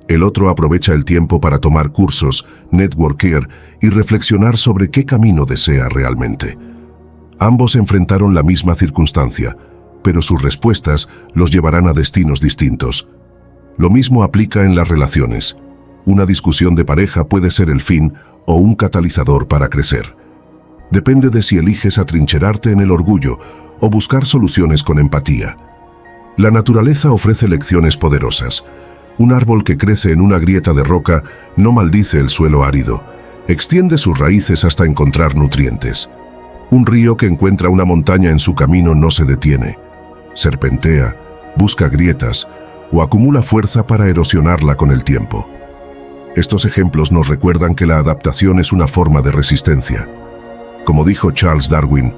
S1: El otro aprovecha el tiempo para tomar cursos, networker y reflexionar sobre qué camino desea realmente. Ambos enfrentaron la misma circunstancia, pero sus respuestas los llevarán a destinos distintos. Lo mismo aplica en las relaciones. Una discusión de pareja puede ser el fin o un catalizador para crecer. Depende de si eliges atrincherarte en el orgullo o buscar soluciones con empatía. La naturaleza ofrece lecciones poderosas. Un árbol que crece en una grieta de roca no maldice el suelo árido, extiende sus raíces hasta encontrar nutrientes. Un río que encuentra una montaña en su camino no se detiene. Serpentea, busca grietas o acumula fuerza para erosionarla con el tiempo. Estos ejemplos nos recuerdan que la adaptación es una forma de resistencia. Como dijo Charles Darwin,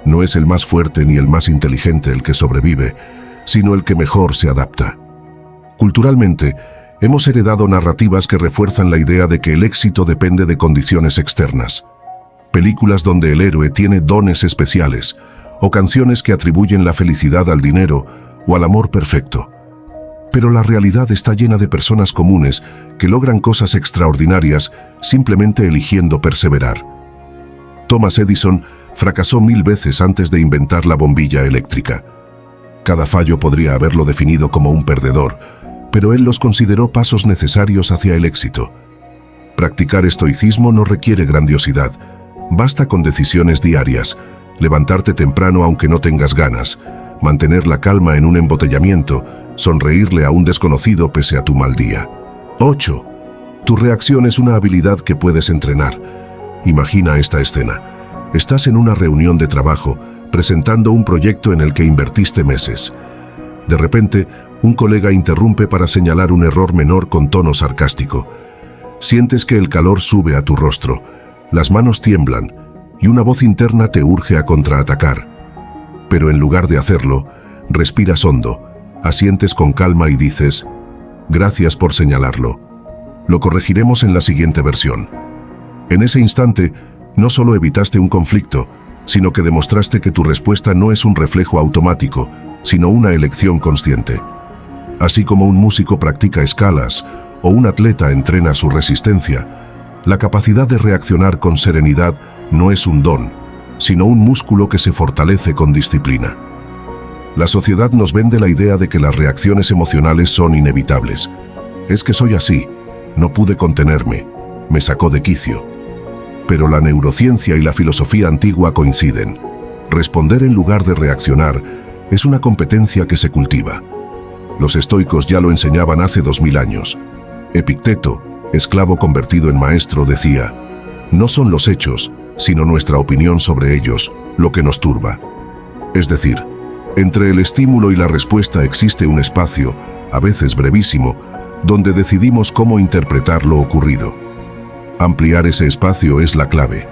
S1: no es el más fuerte ni el más inteligente el que sobrevive, sino el que mejor se adapta. Culturalmente, hemos heredado narrativas que refuerzan la idea de que el éxito depende de condiciones externas. Películas donde el héroe tiene dones especiales, o canciones que atribuyen la felicidad al dinero o al amor perfecto. Pero la realidad está llena de personas comunes que logran cosas extraordinarias simplemente eligiendo perseverar. Thomas Edison fracasó 1000 veces antes de inventar la bombilla eléctrica. Cada fallo podría haberlo definido como un perdedor, pero él los consideró pasos necesarios hacia el éxito. Practicar estoicismo no requiere grandiosidad. Basta con decisiones diarias, levantarte temprano aunque no tengas ganas, mantener la calma en un embotellamiento, sonreírle a un desconocido pese a tu mal día. 8. Tu reacción es una habilidad que puedes entrenar. Imagina esta escena. Estás en una reunión de trabajo, presentando un proyecto en el que invertiste meses. De repente, un colega interrumpe para señalar un error menor con tono sarcástico. Sientes que el calor sube a tu rostro, las manos tiemblan, y una voz interna te urge a contraatacar. Pero en lugar de hacerlo, respiras hondo, asientes con calma y dices, gracias por señalarlo. Lo corregiremos en la siguiente versión. En ese instante, no solo evitaste un conflicto, sino que demostraste que tu respuesta no es un reflejo automático, sino una elección consciente. Así como un músico practica escalas o un atleta entrena su resistencia, la capacidad de reaccionar con serenidad no es un don, sino un músculo que se fortalece con disciplina. La sociedad nos vende la idea de que las reacciones emocionales son inevitables. Es que soy así, no pude contenerme, me sacó de quicio. Pero la neurociencia y la filosofía antigua coinciden. Responder en lugar de reaccionar es una competencia que se cultiva. Los estoicos ya lo enseñaban hace 2000 años. Epicteto, esclavo convertido en maestro, decía, no son los hechos, sino nuestra opinión sobre ellos, lo que nos turba. Es decir, entre el estímulo y la respuesta existe un espacio, a veces brevísimo, donde decidimos cómo interpretar lo ocurrido. Ampliar ese espacio es la clave.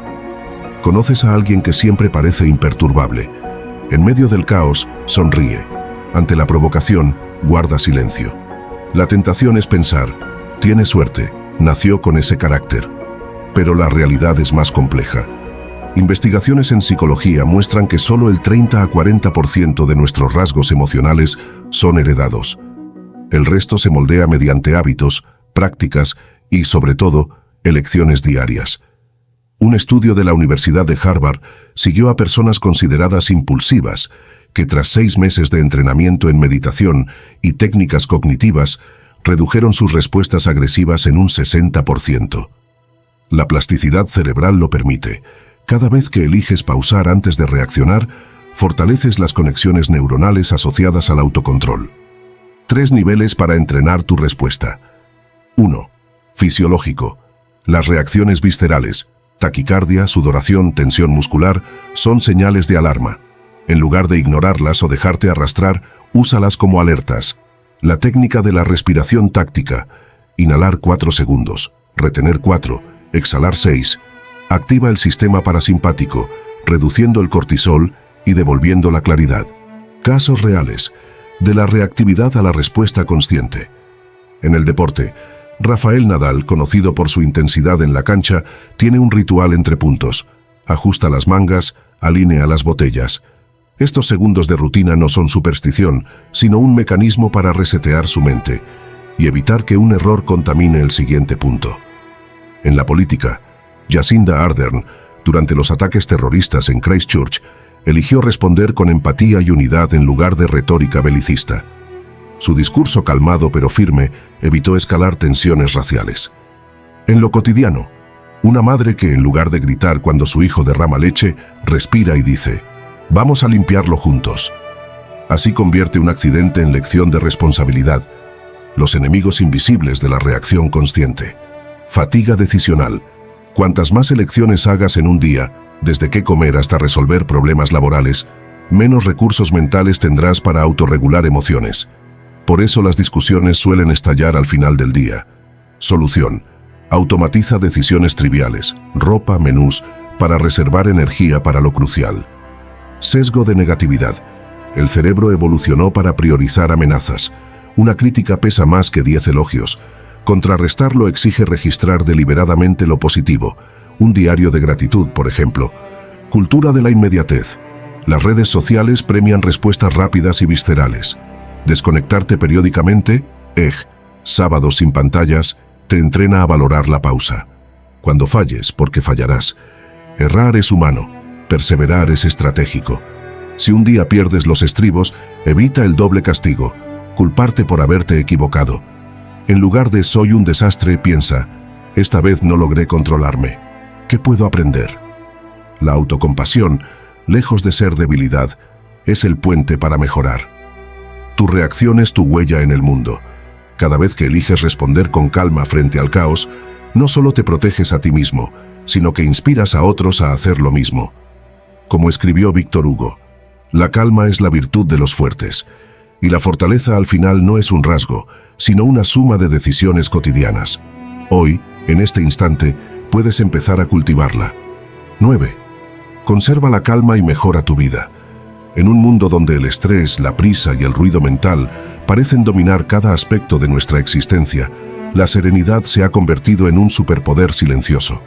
S1: ¿Conoces a alguien que siempre parece imperturbable? En medio del caos, sonríe. Ante la provocación, guarda silencio. La tentación es pensar, tiene suerte, nació con ese carácter. Pero la realidad es más compleja. Investigaciones en psicología muestran que solo el 30 a 40% de nuestros rasgos emocionales son heredados. El resto se moldea mediante hábitos, prácticas y, sobre todo, elecciones diarias. Un estudio de la Universidad de Harvard siguió a personas consideradas impulsivas, que tras 6 meses de entrenamiento en meditación y técnicas cognitivas, redujeron sus respuestas agresivas en un 60%. La plasticidad cerebral lo permite. Cada vez que eliges pausar antes de reaccionar, fortaleces las conexiones neuronales asociadas al autocontrol. 3 niveles para entrenar tu respuesta. 1. Fisiológico. Las reacciones viscerales, taquicardia, sudoración, tensión muscular, son señales de alarma. En lugar de ignorarlas o dejarte arrastrar, úsalas como alertas. La técnica de la respiración táctica. Inhalar 4 segundos, retener 4, exhalar 6. Activa el sistema parasimpático, reduciendo el cortisol y devolviendo la claridad. Casos reales. De la reactividad a la respuesta consciente. En el deporte, Rafael Nadal, conocido por su intensidad en la cancha, tiene un ritual entre puntos. Ajusta las mangas, alinea las botellas. Estos segundos de rutina no son superstición, sino un mecanismo para resetear su mente y evitar que un error contamine el siguiente punto. En la política, Jacinda Ardern, durante los ataques terroristas en Christchurch, eligió responder con empatía y unidad en lugar de retórica belicista. Su discurso calmado pero firme evitó escalar tensiones raciales. En lo cotidiano, una madre que en lugar de gritar cuando su hijo derrama leche, respira y dice: «Vamos a limpiarlo juntos». Así convierte un accidente en lección de responsabilidad, los enemigos invisibles de la reacción consciente. Fatiga decisional. Cuantas más elecciones hagas en un día, desde qué comer hasta resolver problemas laborales, menos recursos mentales tendrás para autorregular emociones. Por eso las discusiones suelen estallar al final del día. Solución: automatiza decisiones triviales, ropa, menús, para reservar energía para lo crucial. Sesgo de negatividad. El cerebro evolucionó para priorizar amenazas. Una crítica pesa más que 10 elogios. Contrarrestarlo exige registrar deliberadamente lo positivo. Un diario de gratitud, por ejemplo. Cultura de la inmediatez. Las redes sociales premian respuestas rápidas y viscerales. Desconectarte periódicamente, sábados sin pantallas, te entrena a valorar la pausa. Cuando falles, porque fallarás. Errar es humano, perseverar es estratégico. Si un día pierdes los estribos, evita el doble castigo, culparte por haberte equivocado. En lugar de soy un desastre, piensa: esta vez no logré controlarme. ¿Qué puedo aprender? La autocompasión, lejos de ser debilidad, es el puente para mejorar. Tu reacción es tu huella en el mundo. Cada vez que eliges responder con calma frente al caos, no solo te proteges a ti mismo, sino que inspiras a otros a hacer lo mismo. Como escribió Víctor Hugo, la calma es la virtud de los fuertes, y la fortaleza al final no es un rasgo, sino una suma de decisiones cotidianas. Hoy, en este instante, puedes empezar a cultivarla. 9. Conserva la calma y mejora tu vida. En un mundo donde el estrés, la prisa y el ruido mental parecen dominar cada aspecto de nuestra existencia, la serenidad se ha convertido en un superpoder silencioso.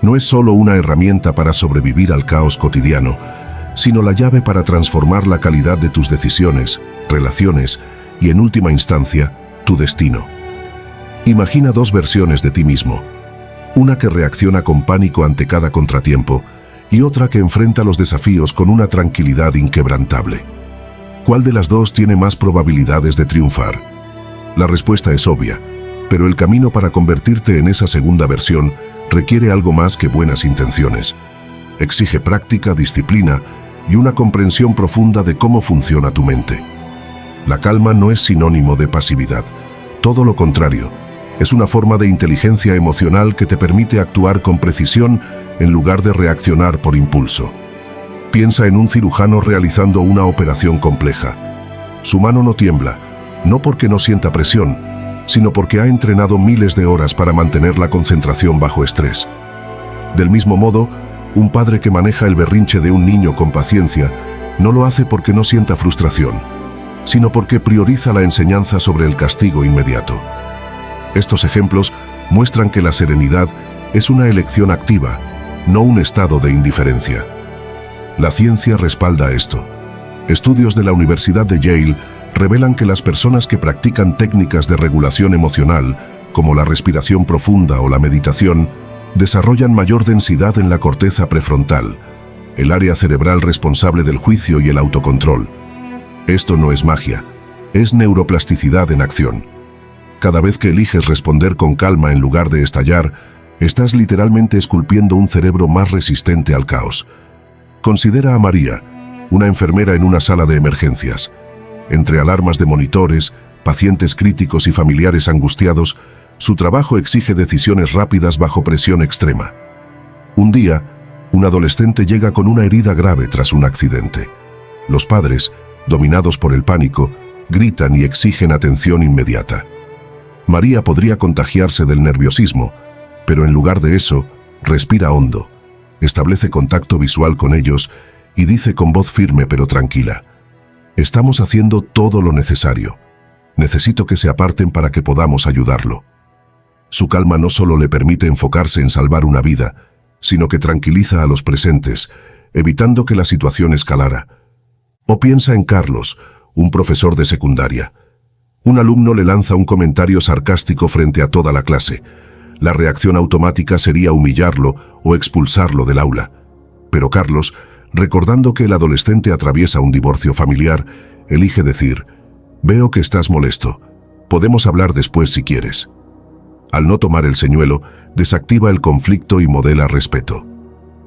S1: No es solo una herramienta para sobrevivir al caos cotidiano, sino la llave para transformar la calidad de tus decisiones, relaciones y, en última instancia, tu destino. Imagina 2 versiones de ti mismo. Una que reacciona con pánico ante cada contratiempo y otra que enfrenta los desafíos con una tranquilidad inquebrantable. ¿Cuál de las 2 tiene más probabilidades de triunfar? La respuesta es obvia, pero el camino para convertirte en esa segunda versión requiere algo más que buenas intenciones. Exige práctica, disciplina y una comprensión profunda de cómo funciona tu mente. La calma no es sinónimo de pasividad. Todo lo contrario, es una forma de inteligencia emocional que te permite actuar con precisión en lugar de reaccionar por impulso. Piensa en un cirujano realizando una operación compleja. Su mano no tiembla, no porque no sienta presión, sino porque ha entrenado miles de horas para mantener la concentración bajo estrés. Del mismo modo, un padre que maneja el berrinche de un niño con paciencia no lo hace porque no sienta frustración, sino porque prioriza la enseñanza sobre el castigo inmediato. Estos ejemplos muestran que la serenidad es una elección activa, no un estado de indiferencia. La ciencia respalda esto. Estudios de la Universidad de Yale revelan que las personas que practican técnicas de regulación emocional, como la respiración profunda o la meditación, desarrollan mayor densidad en la corteza prefrontal, el área cerebral responsable del juicio y el autocontrol. Esto no es magia, es neuroplasticidad en acción. Cada vez que eliges responder con calma en lugar de estallar, estás literalmente esculpiendo un cerebro más resistente al caos. Considera a María, una enfermera en una sala de emergencias. Entre alarmas de monitores, pacientes críticos y familiares angustiados, su trabajo exige decisiones rápidas bajo presión extrema. Un día, un adolescente llega con una herida grave tras un accidente. Los padres, dominados por el pánico, gritan y exigen atención inmediata. María podría contagiarse del nerviosismo, pero en lugar de eso, respira hondo, establece contacto visual con ellos y dice con voz firme pero tranquila: «Estamos haciendo todo lo necesario. Necesito que se aparten para que podamos ayudarlo». Su calma no solo le permite enfocarse en salvar una vida, sino que tranquiliza a los presentes, evitando que la situación escalara. O piensa en Carlos, un profesor de secundaria. Un alumno le lanza un comentario sarcástico frente a toda la clase. La reacción automática sería humillarlo o expulsarlo del aula. Pero Carlos, recordando que el adolescente atraviesa un divorcio familiar, elige decir: «Veo que estás molesto. Podemos hablar después si quieres». Al no tomar el señuelo, desactiva el conflicto y modela respeto.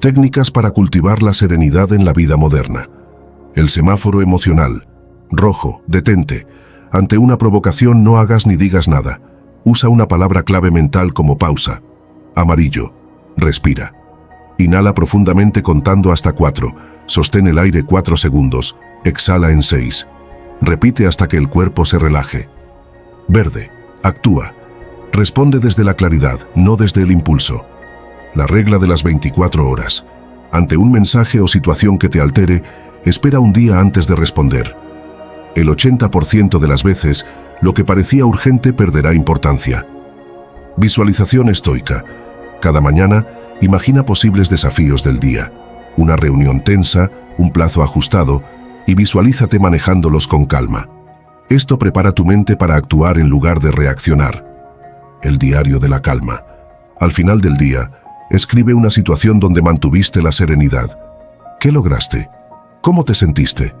S1: Técnicas para cultivar la serenidad en la vida moderna. El semáforo emocional. Rojo, detente. Ante una provocación no hagas ni digas nada. Usa una palabra clave mental como pausa. Amarillo. Respira. Inhala profundamente contando hasta 4. Sostén el aire 4 segundos. Exhala en 6. Repite hasta que el cuerpo se relaje. Verde. Actúa. Responde desde la claridad, no desde el impulso. La regla de las 24 horas. Ante un mensaje o situación que te altere, espera un día antes de responder. El 80% de las veces, lo que parecía urgente perderá importancia. Visualización estoica. Cada mañana, imagina posibles desafíos del día. Una reunión tensa, un plazo ajustado, y visualízate manejándolos con calma. Esto prepara tu mente para actuar en lugar de reaccionar. El diario de la calma. Al final del día, escribe una situación donde mantuviste la serenidad. ¿Qué lograste? ¿Cómo te sentiste?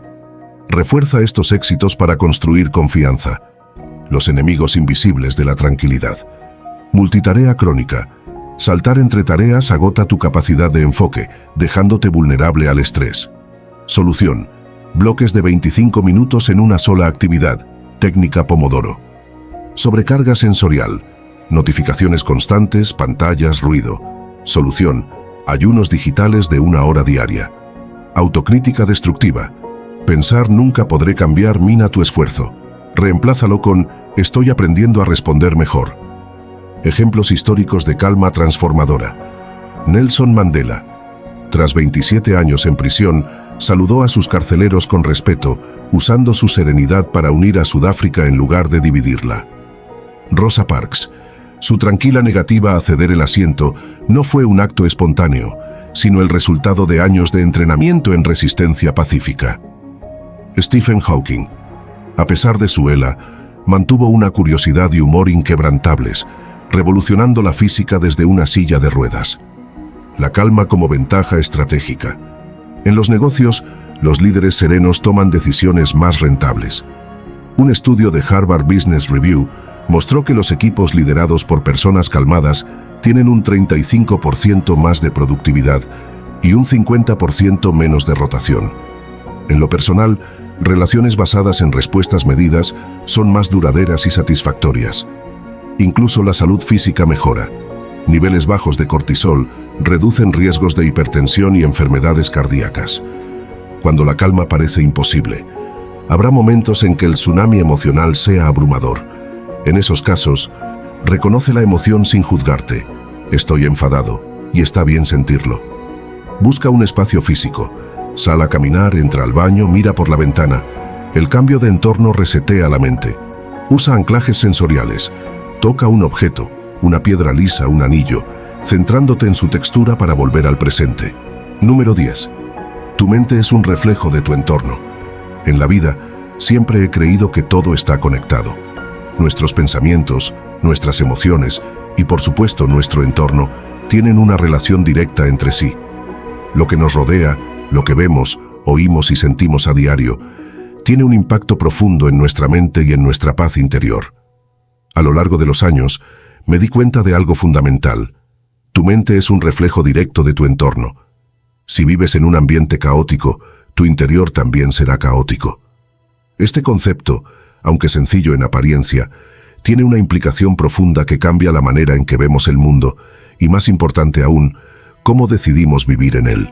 S1: Refuerza estos éxitos para construir confianza. Los enemigos invisibles de la tranquilidad. Multitarea crónica. Saltar entre tareas agota tu capacidad de enfoque, dejándote vulnerable al estrés. Solución. Bloques de 25 minutos en una sola actividad. Técnica Pomodoro. Sobrecarga sensorial. Notificaciones constantes, pantallas, ruido. Solución: ayunos digitales de 1 hora diaria. Autocrítica destructiva. Pensar nunca podré cambiar mina tu esfuerzo. Reemplázalo con estoy aprendiendo a responder mejor. Ejemplos históricos de calma transformadora. Nelson Mandela. Tras 27 años en prisión, saludó a sus carceleros con respeto, usando su serenidad para unir a Sudáfrica en lugar de dividirla. Rosa Parks. Su tranquila negativa a ceder el asiento no fue un acto espontáneo, sino el resultado de años de entrenamiento en resistencia pacífica. Stephen Hawking. A pesar de su ELA, mantuvo una curiosidad y humor inquebrantables, revolucionando la física desde una silla de ruedas. La calma como ventaja estratégica. En los negocios, los líderes serenos toman decisiones más rentables. Un estudio de Harvard Business Review mostró que los equipos liderados por personas calmadas tienen un 35% más de productividad y un 50% menos de rotación. En lo personal, relaciones basadas en respuestas medidas son más duraderas y satisfactorias. Incluso la salud física mejora. Niveles bajos de cortisol reducen riesgos de hipertensión y enfermedades cardíacas. Cuando la calma parece imposible, habrá momentos en que el tsunami emocional sea abrumador. En esos casos, reconoce la emoción sin juzgarte. Estoy enfadado, y está bien sentirlo. Busca un espacio físico. Sal a caminar, entra al baño, mira por la ventana. El cambio de entorno resetea la mente. Usa anclajes sensoriales. Toca un objeto, una piedra lisa, un anillo, centrándote en su textura para volver al presente. Número 10. Tu mente es un reflejo de tu entorno. En la vida, siempre he creído que todo está conectado. Nuestros pensamientos, nuestras emociones y, por supuesto, nuestro entorno tienen una relación directa entre sí. Lo que nos rodea, lo que vemos, oímos y sentimos a diario, tiene un impacto profundo en nuestra mente y en nuestra paz interior. A lo largo de los años, me di cuenta de algo fundamental. Tu mente es un reflejo directo de tu entorno. Si vives en un ambiente caótico, tu interior también será caótico. Este concepto, aunque sencillo en apariencia, tiene una implicación profunda que cambia la manera en que vemos el mundo y, más importante aún, cómo decidimos vivir en él.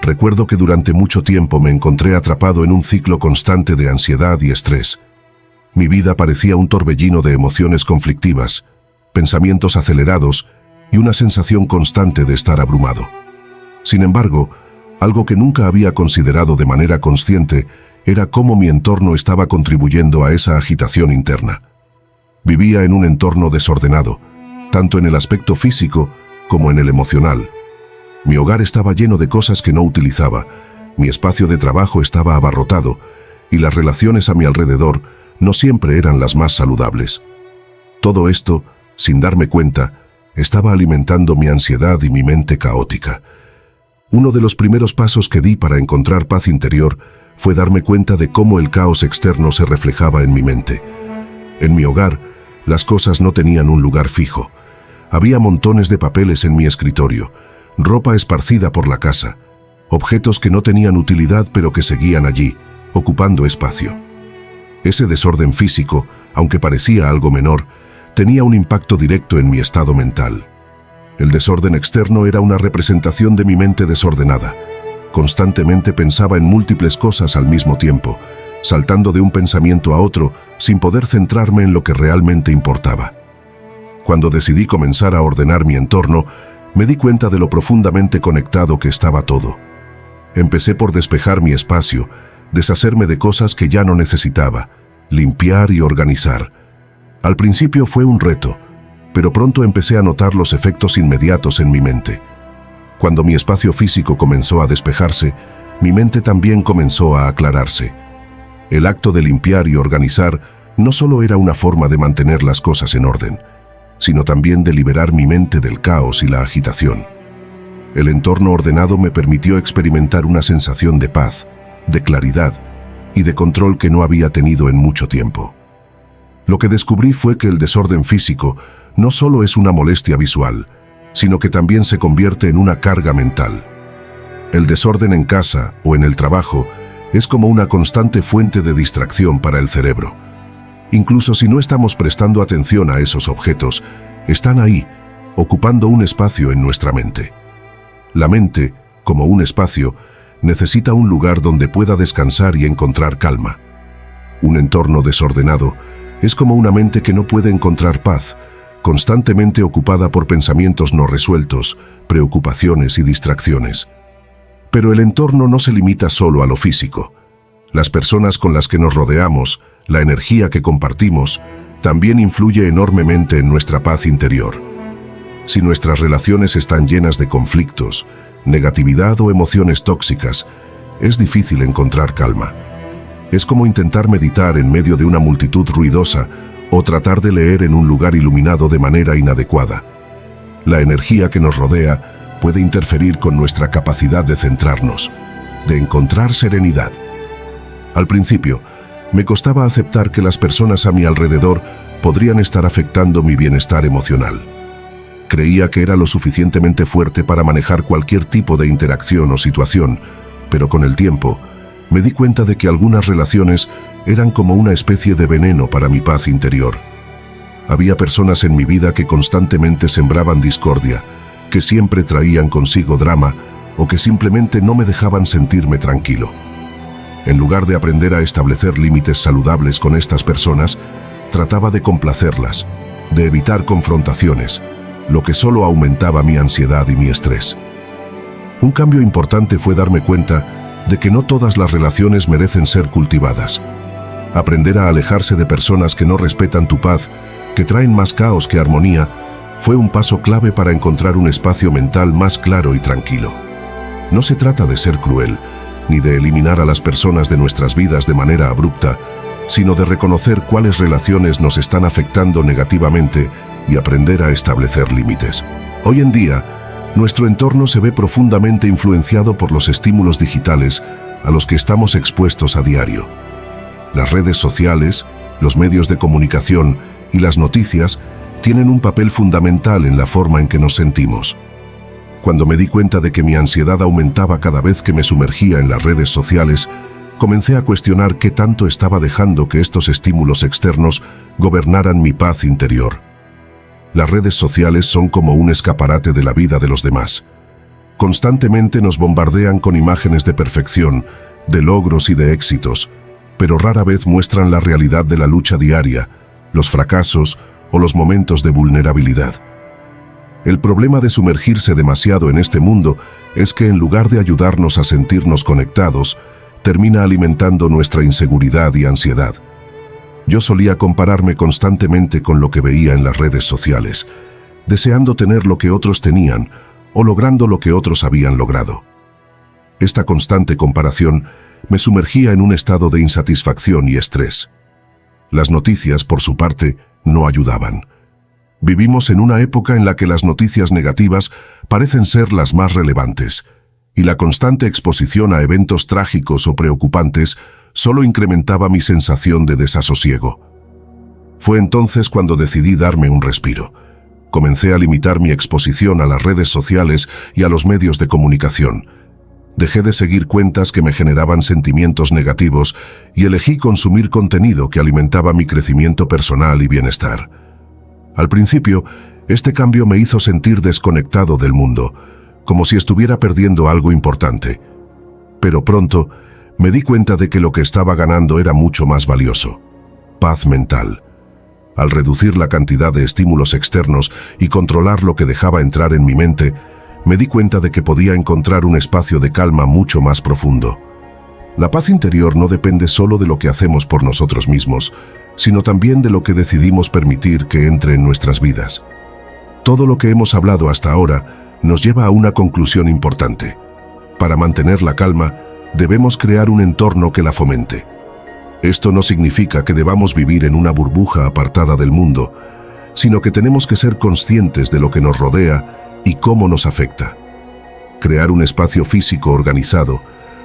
S1: Recuerdo que durante mucho tiempo me encontré atrapado en un ciclo constante de ansiedad y estrés. Mi vida parecía un torbellino de emociones conflictivas, pensamientos acelerados y una sensación constante de estar abrumado. Sin embargo, algo que nunca había considerado de manera consciente era cómo mi entorno estaba contribuyendo a esa agitación interna. Vivía en un entorno desordenado, tanto en el aspecto físico como en el emocional. Mi hogar estaba lleno de cosas que no utilizaba, mi espacio de trabajo estaba abarrotado y las relaciones a mi alrededor no siempre eran las más saludables. Todo esto, sin darme cuenta, estaba alimentando mi ansiedad y mi mente caótica. Uno de los primeros pasos que di para encontrar paz interior fue darme cuenta de cómo el caos externo se reflejaba en mi mente. En mi hogar, las cosas no tenían un lugar fijo. Había montones de papeles en mi escritorio, ropa esparcida por la casa, objetos que no tenían utilidad pero que seguían allí, ocupando espacio. Ese desorden físico, aunque parecía algo menor, tenía un impacto directo en mi estado mental. El desorden externo era una representación de mi mente desordenada. Constantemente pensaba en múltiples cosas al mismo tiempo, saltando de un pensamiento a otro sin poder centrarme en lo que realmente importaba. Cuando decidí comenzar a ordenar mi entorno, me di cuenta de lo profundamente conectado que estaba todo. Empecé por despejar mi espacio, deshacerme de cosas que ya no necesitaba, limpiar y organizar. Al principio fue un reto, pero pronto empecé a notar los efectos inmediatos en mi mente. Cuando mi espacio físico comenzó a despejarse, mi mente también comenzó a aclararse. El acto de limpiar y organizar no solo era una forma de mantener las cosas en orden, sino también de liberar mi mente del caos y la agitación. El entorno ordenado me permitió experimentar una sensación de paz, de claridad y de control que no había tenido en mucho tiempo. Lo que descubrí fue que el desorden físico no solo es una molestia visual, sino que también se convierte en una carga mental. El desorden en casa o en el trabajo es como una constante fuente de distracción para el cerebro. Incluso si no estamos prestando atención a esos objetos, están ahí, ocupando un espacio en nuestra mente. La mente, como un espacio, necesita un lugar donde pueda descansar y encontrar calma. Un entorno desordenado es como una mente que no puede encontrar paz, constantemente ocupada por pensamientos no resueltos, preocupaciones y distracciones. Pero el entorno no se limita solo a lo físico. Las personas con las que nos rodeamos, la energía que compartimos, también influye enormemente en nuestra paz interior. Si nuestras relaciones están llenas de conflictos, negatividad o emociones tóxicas, es difícil encontrar calma. Es como intentar meditar en medio de una multitud ruidosa o tratar de leer en un lugar iluminado de manera inadecuada. La energía que nos rodea puede interferir con nuestra capacidad de centrarnos, de encontrar serenidad. Al principio, me costaba aceptar que las personas a mi alrededor podrían estar afectando mi bienestar emocional. Creía que era lo suficientemente fuerte para manejar cualquier tipo de interacción o situación, pero con el tiempo, me di cuenta de que algunas relaciones eran como una especie de veneno para mi paz interior. Había personas en mi vida que constantemente sembraban discordia, que siempre traían consigo drama o que simplemente no me dejaban sentirme tranquilo. En lugar de aprender a establecer límites saludables con estas personas, trataba de complacerlas, de evitar confrontaciones, lo que solo aumentaba mi ansiedad y mi estrés. Un cambio importante fue darme cuenta de que no todas las relaciones merecen ser cultivadas. Aprender a alejarse de personas que no respetan tu paz, que traen más caos que armonía, fue un paso clave para encontrar un espacio mental más claro y tranquilo. No se trata de ser cruel, ni de eliminar a las personas de nuestras vidas de manera abrupta, sino de reconocer cuáles relaciones nos están afectando negativamente y aprender a establecer límites. Hoy en día, nuestro entorno se ve profundamente influenciado por los estímulos digitales a los que estamos expuestos a diario. Las redes sociales, los medios de comunicación y las noticias tienen un papel fundamental en la forma en que nos sentimos. Cuando me di cuenta de que mi ansiedad aumentaba cada vez que me sumergía en las redes sociales, comencé a cuestionar qué tanto estaba dejando que estos estímulos externos gobernaran mi paz interior. Las redes sociales son como un escaparate de la vida de los demás. Constantemente nos bombardean con imágenes de perfección, de logros y de éxitos, pero rara vez muestran la realidad de la lucha diaria, los fracasos o los momentos de vulnerabilidad. El problema de sumergirse demasiado en este mundo es que en lugar de ayudarnos a sentirnos conectados, termina alimentando nuestra inseguridad y ansiedad. Yo solía compararme constantemente con lo que veía en las redes sociales, deseando tener lo que otros tenían o logrando lo que otros habían logrado. Esta constante comparación me sumergía en un estado de insatisfacción y estrés. Las noticias, por su parte, no ayudaban. Vivimos en una época en la que las noticias negativas parecen ser las más relevantes, y la constante exposición a eventos trágicos o preocupantes solo incrementaba mi sensación de desasosiego. Fue entonces cuando decidí darme un respiro. Comencé a limitar mi exposición a las redes sociales y a los medios de comunicación. Dejé de seguir cuentas que me generaban sentimientos negativos y elegí consumir contenido que alimentaba mi crecimiento personal y bienestar. Al principio, este cambio me hizo sentir desconectado del mundo, como si estuviera perdiendo algo importante. Pero pronto, me di cuenta de que lo que estaba ganando era mucho más valioso: paz mental. Al reducir la cantidad de estímulos externos y controlar lo que dejaba entrar en mi mente, me di cuenta de que podía encontrar un espacio de calma mucho más profundo. La paz interior no depende solo de lo que hacemos por nosotros mismos, sino también de lo que decidimos permitir que entre en nuestras vidas. Todo lo que hemos hablado hasta ahora nos lleva a una conclusión importante. Para mantener la calma, debemos crear un entorno que la fomente. Esto no significa que debamos vivir en una burbuja apartada del mundo, sino que tenemos que ser conscientes de lo que nos rodea y cómo nos afecta. Crear un espacio físico organizado,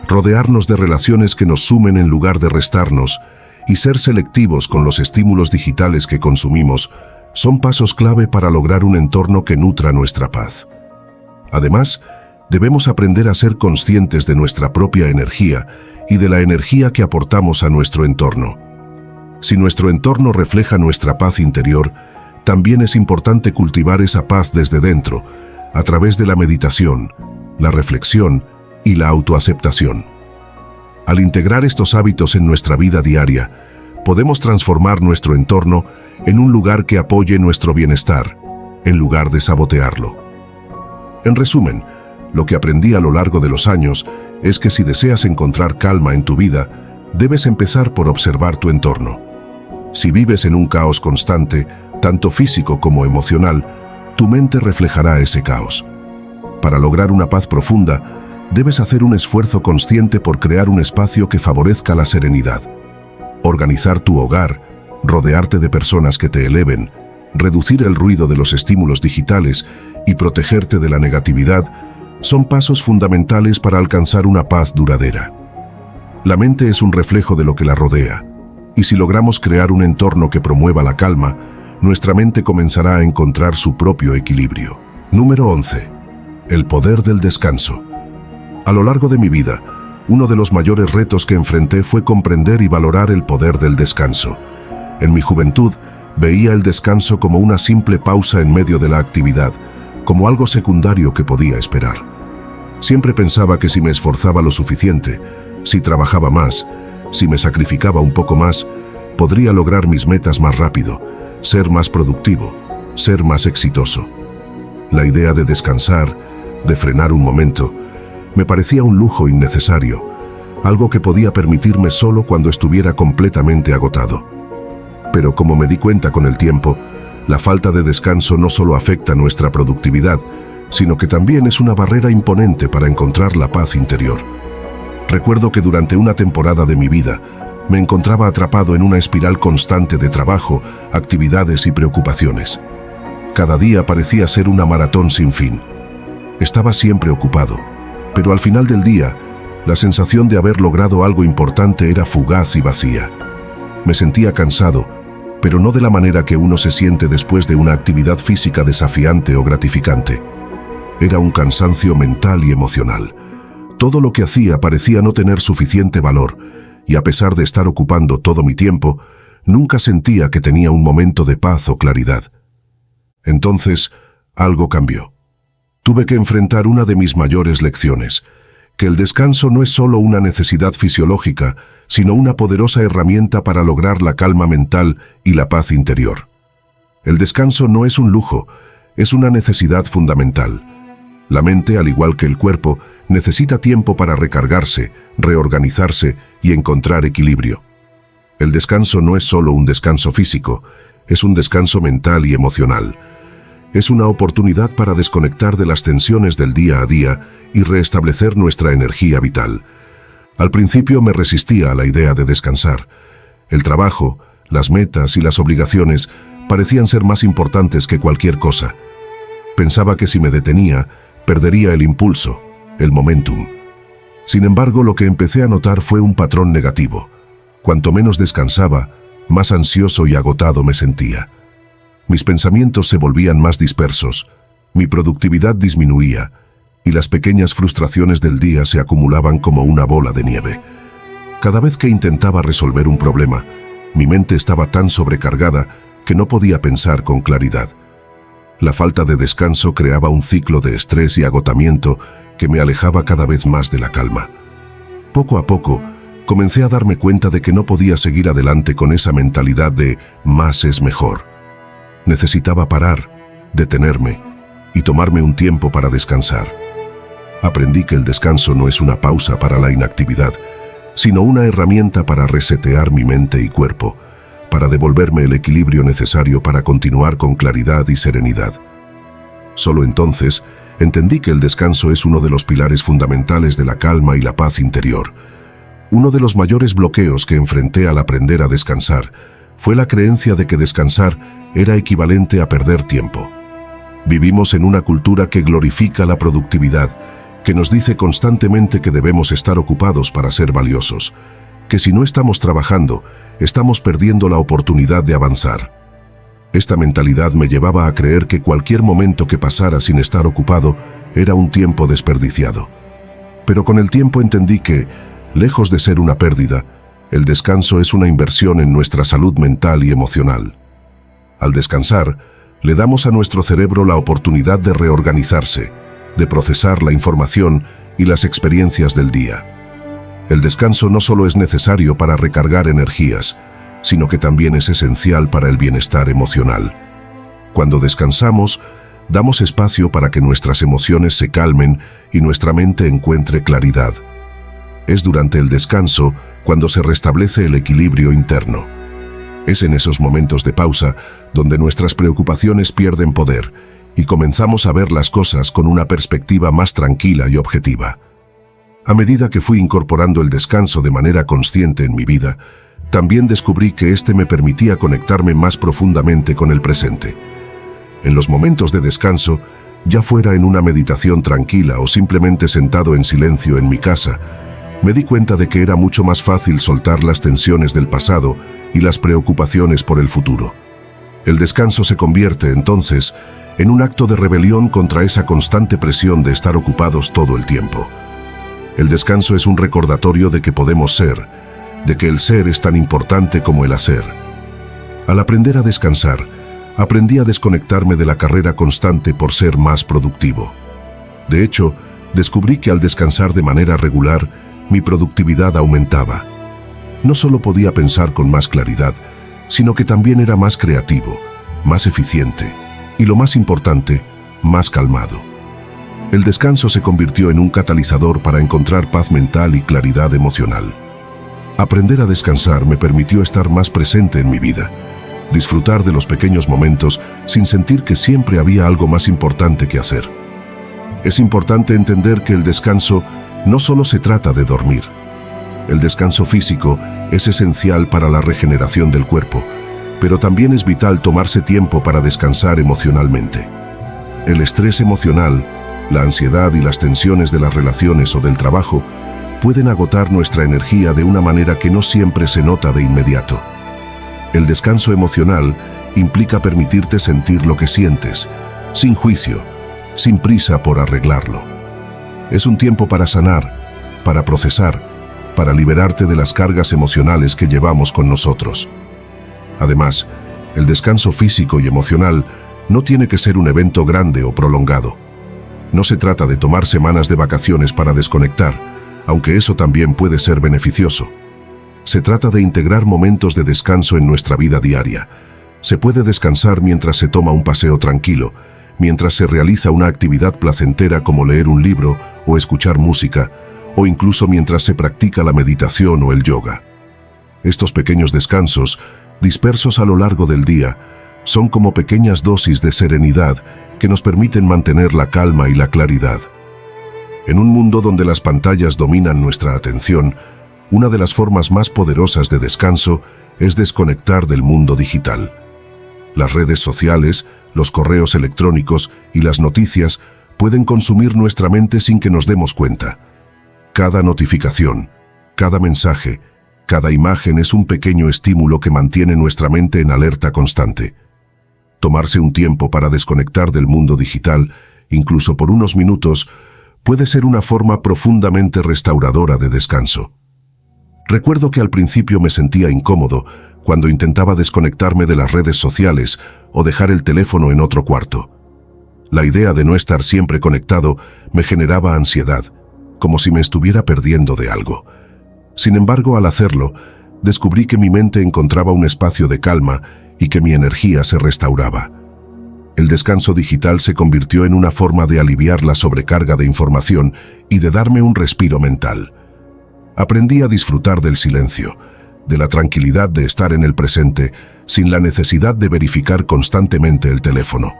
S1: rodearnos de relaciones que nos sumen en lugar de restarnos y ser selectivos con los estímulos digitales que consumimos son pasos clave para lograr un entorno que nutra nuestra paz. Además, debemos aprender a ser conscientes de nuestra propia energía y de la energía que aportamos a nuestro entorno. Si nuestro entorno refleja nuestra paz interior, también es importante cultivar esa paz desde dentro, a través de la meditación, la reflexión y la autoaceptación. Al integrar estos hábitos en nuestra vida diaria, podemos transformar nuestro entorno en un lugar que apoye nuestro bienestar, en lugar de sabotearlo. En resumen, lo que aprendí a lo largo de los años es que si deseas encontrar calma en tu vida, debes empezar por observar tu entorno. Si vives en un caos constante, tanto físico como emocional, tu mente reflejará ese caos. Para lograr una paz profunda, debes hacer un esfuerzo consciente por crear un espacio que favorezca la serenidad. Organizar tu hogar, rodearte de personas que te eleven, reducir el ruido de los estímulos digitales y protegerte de la negatividad son pasos fundamentales para alcanzar una paz duradera. La mente es un reflejo de lo que la rodea, y si logramos crear un entorno que promueva la calma, nuestra mente comenzará a encontrar su propio equilibrio. Número 11. El poder del descanso. A lo largo de mi vida, uno de los mayores retos que enfrenté fue comprender y valorar el poder del descanso. En mi juventud, veía el descanso como una simple pausa en medio de la actividad, como algo secundario que podía esperar. Siempre pensaba que si me esforzaba lo suficiente, si trabajaba más, si me sacrificaba un poco más, podría lograr mis metas más rápido, ser más productivo, ser más exitoso. La idea de descansar, de frenar un momento, me parecía un lujo innecesario, algo que podía permitirme solo cuando estuviera completamente agotado. Pero como me di cuenta con el tiempo, la falta de descanso no solo afecta nuestra productividad, sino que también es una barrera imponente para encontrar la paz interior. Recuerdo que durante una temporada de mi vida, me encontraba atrapado en una espiral constante de trabajo, actividades y preocupaciones. Cada día parecía ser una maratón sin fin. Estaba siempre ocupado, pero al final del día, la sensación de haber logrado algo importante era fugaz y vacía. Me sentía cansado, pero no de la manera que uno se siente después de una actividad física desafiante o gratificante. Era un cansancio mental y emocional. Todo lo que hacía parecía no tener suficiente valor, y a pesar de estar ocupando todo mi tiempo, nunca sentía que tenía un momento de paz o claridad. Entonces, algo cambió. Tuve que enfrentar una de mis mayores lecciones, que el descanso no es solo una necesidad fisiológica, sino una poderosa herramienta para lograr la calma mental y la paz interior. El descanso no es un lujo, es una necesidad fundamental. La mente, al igual que el cuerpo, necesita tiempo para recargarse, reorganizarse y encontrar equilibrio. El descanso no es solo un descanso físico, es un descanso mental y emocional. Es una oportunidad para desconectar de las tensiones del día a día y restablecer nuestra energía vital. Al principio me resistía a la idea de descansar. El trabajo, las metas y las obligaciones parecían ser más importantes que cualquier cosa. Pensaba que si me detenía, perdería el impulso, el momentum. Sin embargo, lo que empecé a notar fue un patrón negativo. Cuanto menos descansaba, más ansioso y agotado me sentía. Mis pensamientos se volvían más dispersos, mi productividad disminuía, y las pequeñas frustraciones del día se acumulaban como una bola de nieve. Cada vez que intentaba resolver un problema, mi mente estaba tan sobrecargada que no podía pensar con claridad. La falta de descanso creaba un ciclo de estrés y agotamiento que me alejaba cada vez más de la calma. Poco a poco, comencé a darme cuenta de que no podía seguir adelante con esa mentalidad de más es mejor. Necesitaba parar, detenerme y tomarme un tiempo para descansar. Aprendí que el descanso no es una pausa para la inactividad, sino una herramienta para resetear mi mente y cuerpo, para devolverme el equilibrio necesario para continuar con claridad y serenidad. Solo entonces entendí que el descanso es uno de los pilares fundamentales de la calma y la paz interior. Uno de los mayores bloqueos que enfrenté al aprender a descansar fue la creencia de que descansar era equivalente a perder tiempo. Vivimos en una cultura que glorifica la productividad, que nos dice constantemente que debemos estar ocupados para ser valiosos, que si no estamos trabajando, estamos perdiendo la oportunidad de avanzar. Esta mentalidad me llevaba a creer que cualquier momento que pasara sin estar ocupado era un tiempo desperdiciado. Pero con el tiempo entendí que, lejos de ser una pérdida, el descanso es una inversión en nuestra salud mental y emocional. Al descansar, le damos a nuestro cerebro la oportunidad de reorganizarse, de procesar la información y las experiencias del día. El descanso no solo es necesario para recargar energías, sino que también es esencial para el bienestar emocional. Cuando descansamos, damos espacio para que nuestras emociones se calmen y nuestra mente encuentre claridad. Es durante el descanso cuando se restablece el equilibrio interno. Es en esos momentos de pausa donde nuestras preocupaciones pierden poder y comenzamos a ver las cosas con una perspectiva más tranquila y objetiva. A medida que fui incorporando el descanso de manera consciente en mi vida, también descubrí que este me permitía conectarme más profundamente con el presente. En los momentos de descanso, ya fuera en una meditación tranquila o simplemente sentado en silencio en mi casa, me di cuenta de que era mucho más fácil soltar las tensiones del pasado y las preocupaciones por el futuro. El descanso se convierte, entonces, en un acto de rebelión contra esa constante presión de estar ocupados todo el tiempo. El descanso es un recordatorio de que podemos ser, de que el ser es tan importante como el hacer. Al aprender a descansar, aprendí a desconectarme de la carrera constante por ser más productivo. De hecho, descubrí que al descansar de manera regular, mi productividad aumentaba. No solo podía pensar con más claridad, sino que también era más creativo, más eficiente y, lo más importante, más calmado. El descanso se convirtió en un catalizador para encontrar paz mental y claridad emocional. Aprender a descansar me permitió estar más presente en mi vida, disfrutar de los pequeños momentos sin sentir que siempre había algo más importante que hacer. Es importante entender que el descanso no solo se trata de dormir. El descanso físico es esencial para la regeneración del cuerpo, pero también es vital tomarse tiempo para descansar emocionalmente. El estrés emocional, la ansiedad y las tensiones de las relaciones o del trabajo pueden agotar nuestra energía de una manera que no siempre se nota de inmediato. El descanso emocional implica permitirte sentir lo que sientes, sin juicio, sin prisa por arreglarlo. Es un tiempo para sanar, para procesar, para liberarte de las cargas emocionales que llevamos con nosotros. Además, el descanso físico y emocional no tiene que ser un evento grande o prolongado. No se trata de tomar semanas de vacaciones para desconectar, aunque eso también puede ser beneficioso. Se trata de integrar momentos de descanso en nuestra vida diaria. Se puede descansar mientras se toma un paseo tranquilo, mientras se realiza una actividad placentera como leer un libro o escuchar música, o incluso mientras se practica la meditación o el yoga. Estos pequeños descansos, dispersos a lo largo del día, son como pequeñas dosis de serenidad que nos permiten mantener la calma y la claridad. En un mundo donde las pantallas dominan nuestra atención, una de las formas más poderosas de descanso es desconectar del mundo digital. Las redes sociales, los correos electrónicos y las noticias pueden consumir nuestra mente sin que nos demos cuenta. Cada notificación, cada mensaje, cada imagen es un pequeño estímulo que mantiene nuestra mente en alerta constante. Tomarse un tiempo para desconectar del mundo digital, incluso por unos minutos, puede ser una forma profundamente restauradora de descanso. Recuerdo que al principio me sentía incómodo cuando intentaba desconectarme de las redes sociales o dejar el teléfono en otro cuarto. La idea de no estar siempre conectado me generaba ansiedad, como si me estuviera perdiendo de algo. Sin embargo, al hacerlo, descubrí que mi mente encontraba un espacio de calma y que mi energía se restauraba. El descanso digital se convirtió en una forma de aliviar la sobrecarga de información y de darme un respiro mental. Aprendí a disfrutar del silencio, de la tranquilidad de estar en el presente, sin la necesidad de verificar constantemente el teléfono.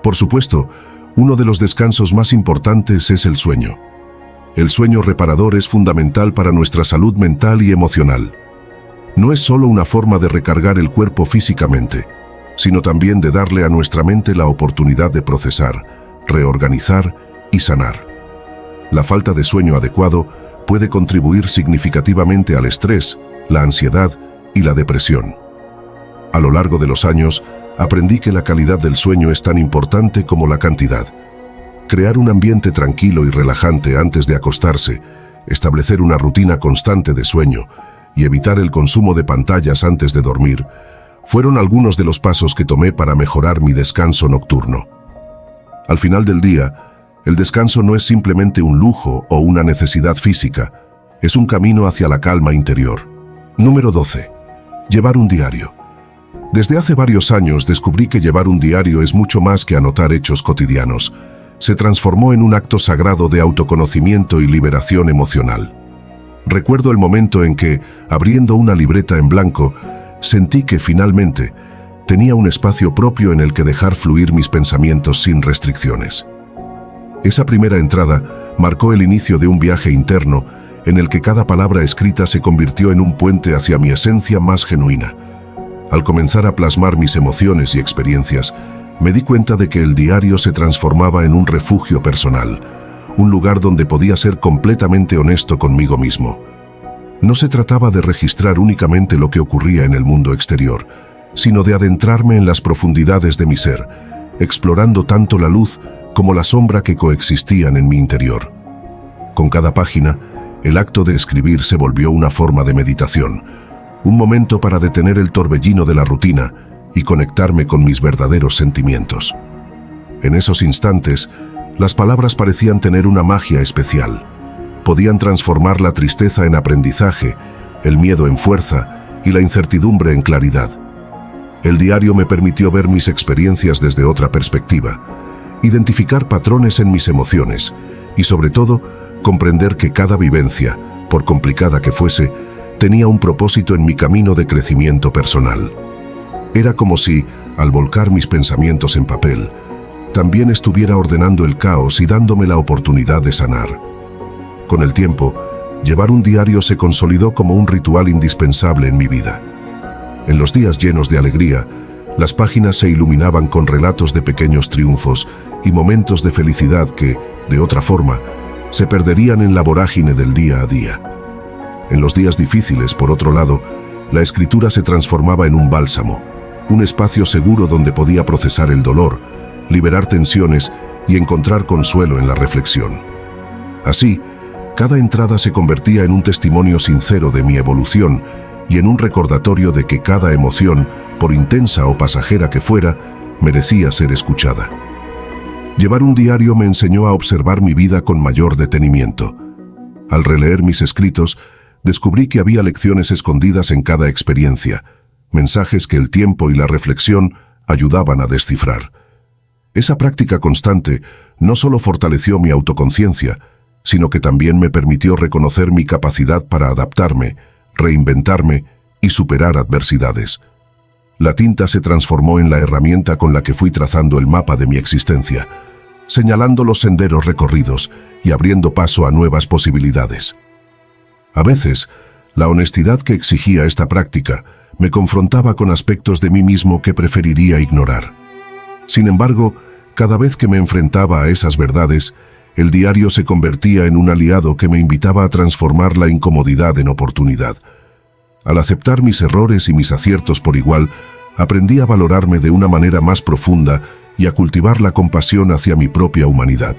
S1: Por supuesto, uno de los descansos más importantes es el sueño. El sueño reparador es fundamental para nuestra salud mental y emocional. No es solo una forma de recargar el cuerpo físicamente, sino también de darle a nuestra mente la oportunidad de procesar, reorganizar y sanar. La falta de sueño adecuado puede contribuir significativamente al estrés, la ansiedad y la depresión. A lo largo de los años, aprendí que la calidad del sueño es tan importante como la cantidad. Crear un ambiente tranquilo y relajante antes de acostarse, establecer una rutina constante de sueño y evitar el consumo de pantallas antes de dormir, fueron algunos de los pasos que tomé para mejorar mi descanso nocturno. Al final del día, el descanso no es simplemente un lujo o una necesidad física, es un camino hacia la calma interior. Número 12. Llevar un diario. Desde hace varios años descubrí que llevar un diario es mucho más que anotar hechos cotidianos. Se transformó en un acto sagrado de autoconocimiento y liberación emocional. Recuerdo el momento en que, abriendo una libreta en blanco, sentí que finalmente tenía un espacio propio en el que dejar fluir mis pensamientos sin restricciones. Esa primera entrada marcó el inicio de un viaje interno en el que cada palabra escrita se convirtió en un puente hacia mi esencia más genuina. Al comenzar a plasmar mis emociones y experiencias, me di cuenta de que el diario se transformaba en un refugio personal, un lugar donde podía ser completamente honesto conmigo mismo. No se trataba de registrar únicamente lo que ocurría en el mundo exterior, sino de adentrarme en las profundidades de mi ser, explorando tanto la luz como la sombra que coexistían en mi interior. Con cada página, el acto de escribir se volvió una forma de meditación, un momento para detener el torbellino de la rutina y conectarme con mis verdaderos sentimientos. En esos instantes, las palabras parecían tener una magia especial. Podían transformar la tristeza en aprendizaje, el miedo en fuerza y la incertidumbre en claridad. El diario me permitió ver mis experiencias desde otra perspectiva. identificar patrones en mis emociones y, sobre todo, comprender que cada vivencia, por complicada que fuese, tenía un propósito en mi camino de crecimiento personal. Era como si, al volcar mis pensamientos en papel, también estuviera ordenando el caos y dándome la oportunidad de sanar. Con el tiempo, llevar un diario se consolidó como un ritual indispensable en mi vida. En los días llenos de alegría, las páginas se iluminaban con relatos de pequeños triunfos y momentos de felicidad que, de otra forma, se perderían en la vorágine del día a día. En los días difíciles, por otro lado, la escritura se transformaba en un bálsamo, un espacio seguro donde podía procesar el dolor, liberar tensiones y encontrar consuelo en la reflexión. Así, cada entrada se convertía en un testimonio sincero de mi evolución y en un recordatorio de que cada emoción, por intensa o pasajera que fuera, merecía ser escuchada. Llevar un diario me enseñó a observar mi vida con mayor detenimiento. Al releer mis escritos, descubrí que había lecciones escondidas en cada experiencia, mensajes que el tiempo y la reflexión ayudaban a descifrar. Esa práctica constante no solo fortaleció mi autoconciencia, sino que también me permitió reconocer mi capacidad para adaptarme, reinventarme y superar adversidades. La tinta se transformó en la herramienta con la que fui trazando el mapa de mi existencia, señalando los senderos recorridos y abriendo paso a nuevas posibilidades. A veces, la honestidad que exigía esta práctica me confrontaba con aspectos de mí mismo que preferiría ignorar. Sin embargo, cada vez que me enfrentaba a esas verdades, el diario se convertía en un aliado que me invitaba a transformar la incomodidad en oportunidad. Al aceptar mis errores y mis aciertos por igual, aprendí a valorarme de una manera más profunda y a cultivar la compasión hacia mi propia humanidad.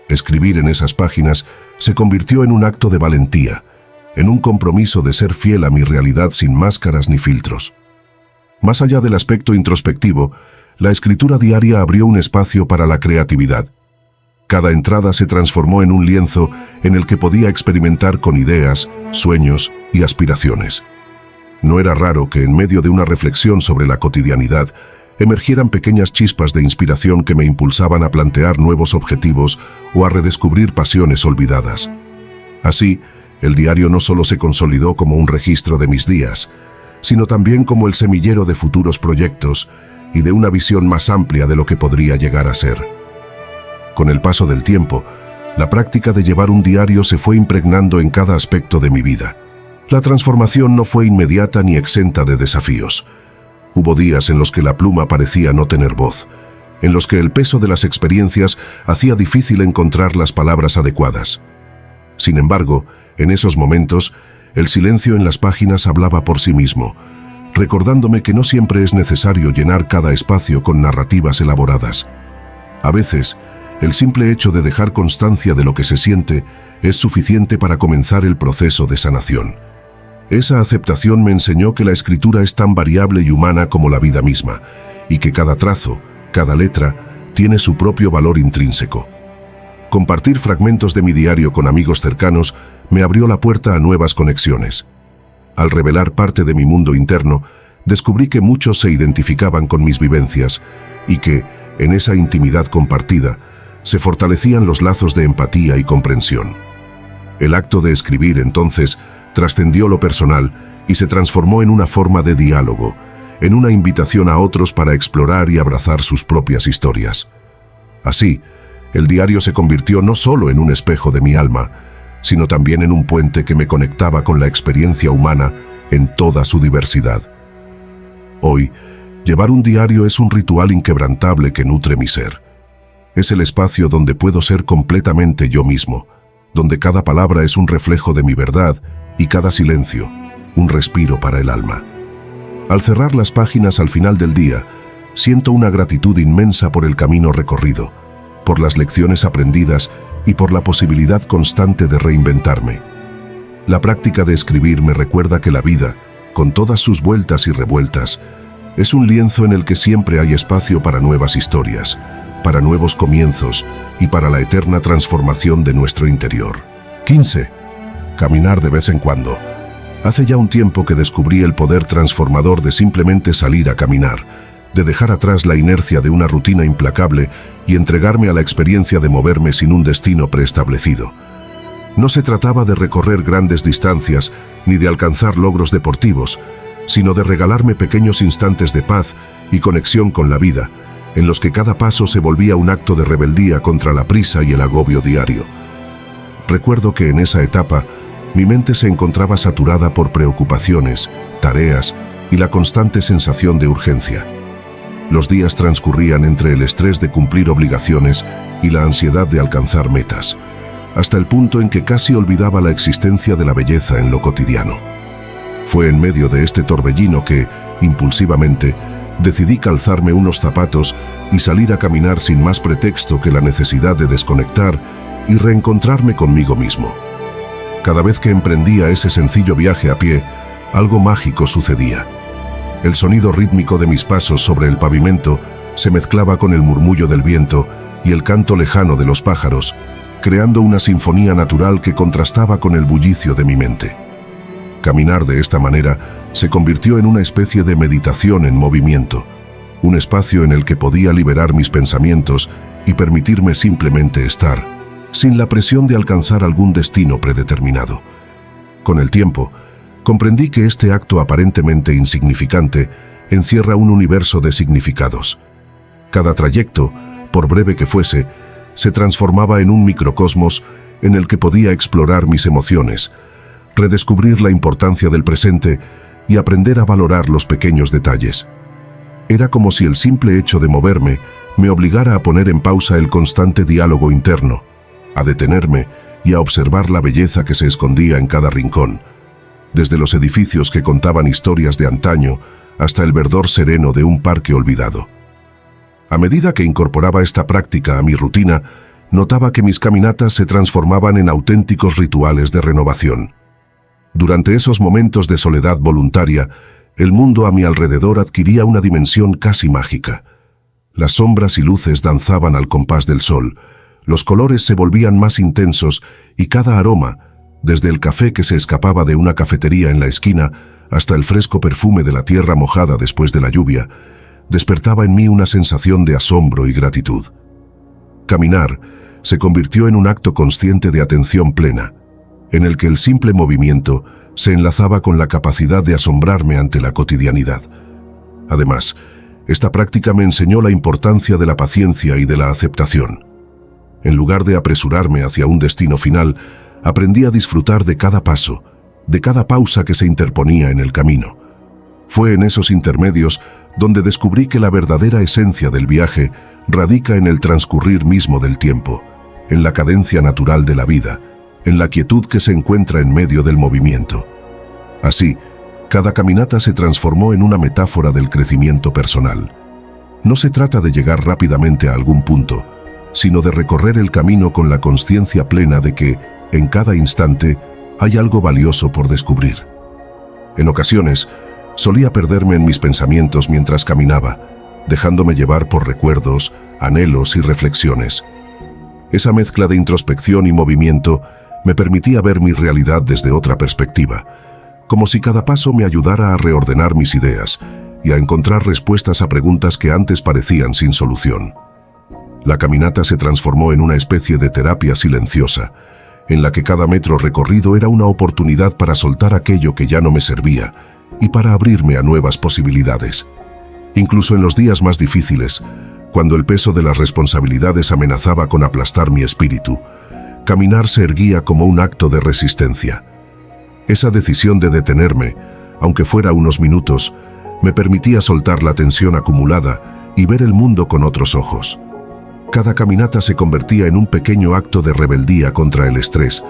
S1: Escribir en esas páginas se convirtió en un acto de valentía, en un compromiso de ser fiel a mi realidad sin máscaras ni filtros. Más allá del aspecto introspectivo, la escritura diaria abrió un espacio para la creatividad. Cada entrada se transformó en un lienzo en el que podía experimentar con ideas, sueños y aspiraciones. No era raro que en medio de una reflexión sobre la cotidianidad emergieran pequeñas chispas de inspiración que me impulsaban a plantear nuevos objetivos o a redescubrir pasiones olvidadas. Así, el diario no solo se consolidó como un registro de mis días, sino también como el semillero de futuros proyectos y de una visión más amplia de lo que podría llegar a ser. Con el paso del tiempo, la práctica de llevar un diario se fue impregnando en cada aspecto de mi vida. La transformación no fue inmediata ni exenta de desafíos. Hubo días en los que la pluma parecía no tener voz, en los que el peso de las experiencias hacía difícil encontrar las palabras adecuadas. Sin embargo, en esos momentos, el silencio en las páginas hablaba por sí mismo, recordándome que no siempre es necesario llenar cada espacio con narrativas elaboradas. A veces, el simple hecho de dejar constancia de lo que se siente es suficiente para comenzar el proceso de sanación. Esa aceptación me enseñó que la escritura es tan variable y humana como la vida misma, y que cada trazo, cada letra, tiene su propio valor intrínseco. Compartir fragmentos de mi diario con amigos cercanos me abrió la puerta a nuevas conexiones. Al revelar parte de mi mundo interno, descubrí que muchos se identificaban con mis vivencias y que, en esa intimidad compartida, se fortalecían los lazos de empatía y comprensión. El acto de escribir, entonces, trascendió lo personal y se transformó en una forma de diálogo, en una invitación a otros para explorar y abrazar sus propias historias. Así, el diario se convirtió no solo en un espejo de mi alma, sino también en un puente que me conectaba con la experiencia humana en toda su diversidad. Hoy, llevar un diario es un ritual inquebrantable que nutre mi ser. Es el espacio donde puedo ser completamente yo mismo, donde cada palabra es un reflejo de mi verdad y cada silencio, un respiro para el alma. Al cerrar las páginas al final del día, siento una gratitud inmensa por el camino recorrido, por las lecciones aprendidas y por la posibilidad constante de reinventarme. La práctica de escribir me recuerda que la vida, con todas sus vueltas y revueltas, es un lienzo en el que siempre hay espacio para nuevas historias, para nuevos comienzos y para la eterna transformación de nuestro interior. 15. Caminar de vez en cuando. Hace ya un tiempo que descubrí el poder transformador de simplemente salir a caminar, de dejar atrás la inercia de una rutina implacable y entregarme a la experiencia de moverme sin un destino preestablecido. No se trataba de recorrer grandes distancias ni de alcanzar logros deportivos, sino de regalarme pequeños instantes de paz y conexión con la vida, en los que cada paso se volvía un acto de rebeldía contra la prisa y el agobio diario. Recuerdo que en esa etapa, mi mente se encontraba saturada por preocupaciones, tareas y la constante sensación de urgencia. Los días transcurrían entre el estrés de cumplir obligaciones y la ansiedad de alcanzar metas, hasta el punto en que casi olvidaba la existencia de la belleza en lo cotidiano. Fue en medio de este torbellino que, impulsivamente, decidí calzarme unos zapatos y salir a caminar sin más pretexto que la necesidad de desconectar y reencontrarme conmigo mismo. Cada vez que emprendía ese sencillo viaje a pie, algo mágico sucedía. El sonido rítmico de mis pasos sobre el pavimento se mezclaba con el murmullo del viento y el canto lejano de los pájaros, creando una sinfonía natural que contrastaba con el bullicio de mi mente. Caminar de esta manera se convirtió en una especie de meditación en movimiento, un espacio en el que podía liberar mis pensamientos y permitirme simplemente estar, sin la presión de alcanzar algún destino predeterminado. Con el tiempo, comprendí que este acto aparentemente insignificante encierra un universo de significados. Cada trayecto, por breve que fuese, se transformaba en un microcosmos en el que podía explorar mis emociones, redescubrir la importancia del presente y aprender a valorar los pequeños detalles. Era como si el simple hecho de moverme me obligara a poner en pausa el constante diálogo interno, a detenerme y a observar la belleza que se escondía en cada rincón, desde los edificios que contaban historias de antaño hasta el verdor sereno de un parque olvidado. A medida que incorporaba esta práctica a mi rutina, notaba que mis caminatas se transformaban en auténticos rituales de renovación. Durante esos momentos de soledad voluntaria, el mundo a mi alrededor adquiría una dimensión casi mágica. Las sombras y luces danzaban al compás del sol, los colores se volvían más intensos y cada aroma, desde el café que se escapaba de una cafetería en la esquina hasta el fresco perfume de la tierra mojada después de la lluvia, despertaba en mí una sensación de asombro y gratitud. Caminar se convirtió en un acto consciente de atención plena, en el que el simple movimiento se enlazaba con la capacidad de asombrarme ante la cotidianidad. Además, esta práctica me enseñó la importancia de la paciencia y de la aceptación. En lugar de apresurarme hacia un destino final, aprendí a disfrutar de cada paso, de cada pausa que se interponía en el camino. Fue en esos intermedios donde descubrí que la verdadera esencia del viaje radica en el transcurrir mismo del tiempo, en la cadencia natural de la vida, en la quietud que se encuentra en medio del movimiento. Así, cada caminata se transformó en una metáfora del crecimiento personal. No se trata de llegar rápidamente a algún punto, sino de recorrer el camino con la consciencia plena de que, en cada instante, hay algo valioso por descubrir. En ocasiones, solía perderme en mis pensamientos mientras caminaba, dejándome llevar por recuerdos, anhelos y reflexiones. Esa mezcla de introspección y movimiento me permitía ver mi realidad desde otra perspectiva, como si cada paso me ayudara a reordenar mis ideas y a encontrar respuestas a preguntas que antes parecían sin solución. La caminata se transformó en una especie de terapia silenciosa, en la que cada metro recorrido era una oportunidad para soltar aquello que ya no me servía y para abrirme a nuevas posibilidades. Incluso en los días más difíciles, cuando el peso de las responsabilidades amenazaba con aplastar mi espíritu, caminar se erguía como un acto de resistencia. Esa decisión de detenerme, aunque fuera unos minutos, me permitía soltar la tensión acumulada y ver el mundo con otros ojos. Cada caminata se convertía en un pequeño acto de rebeldía contra el estrés,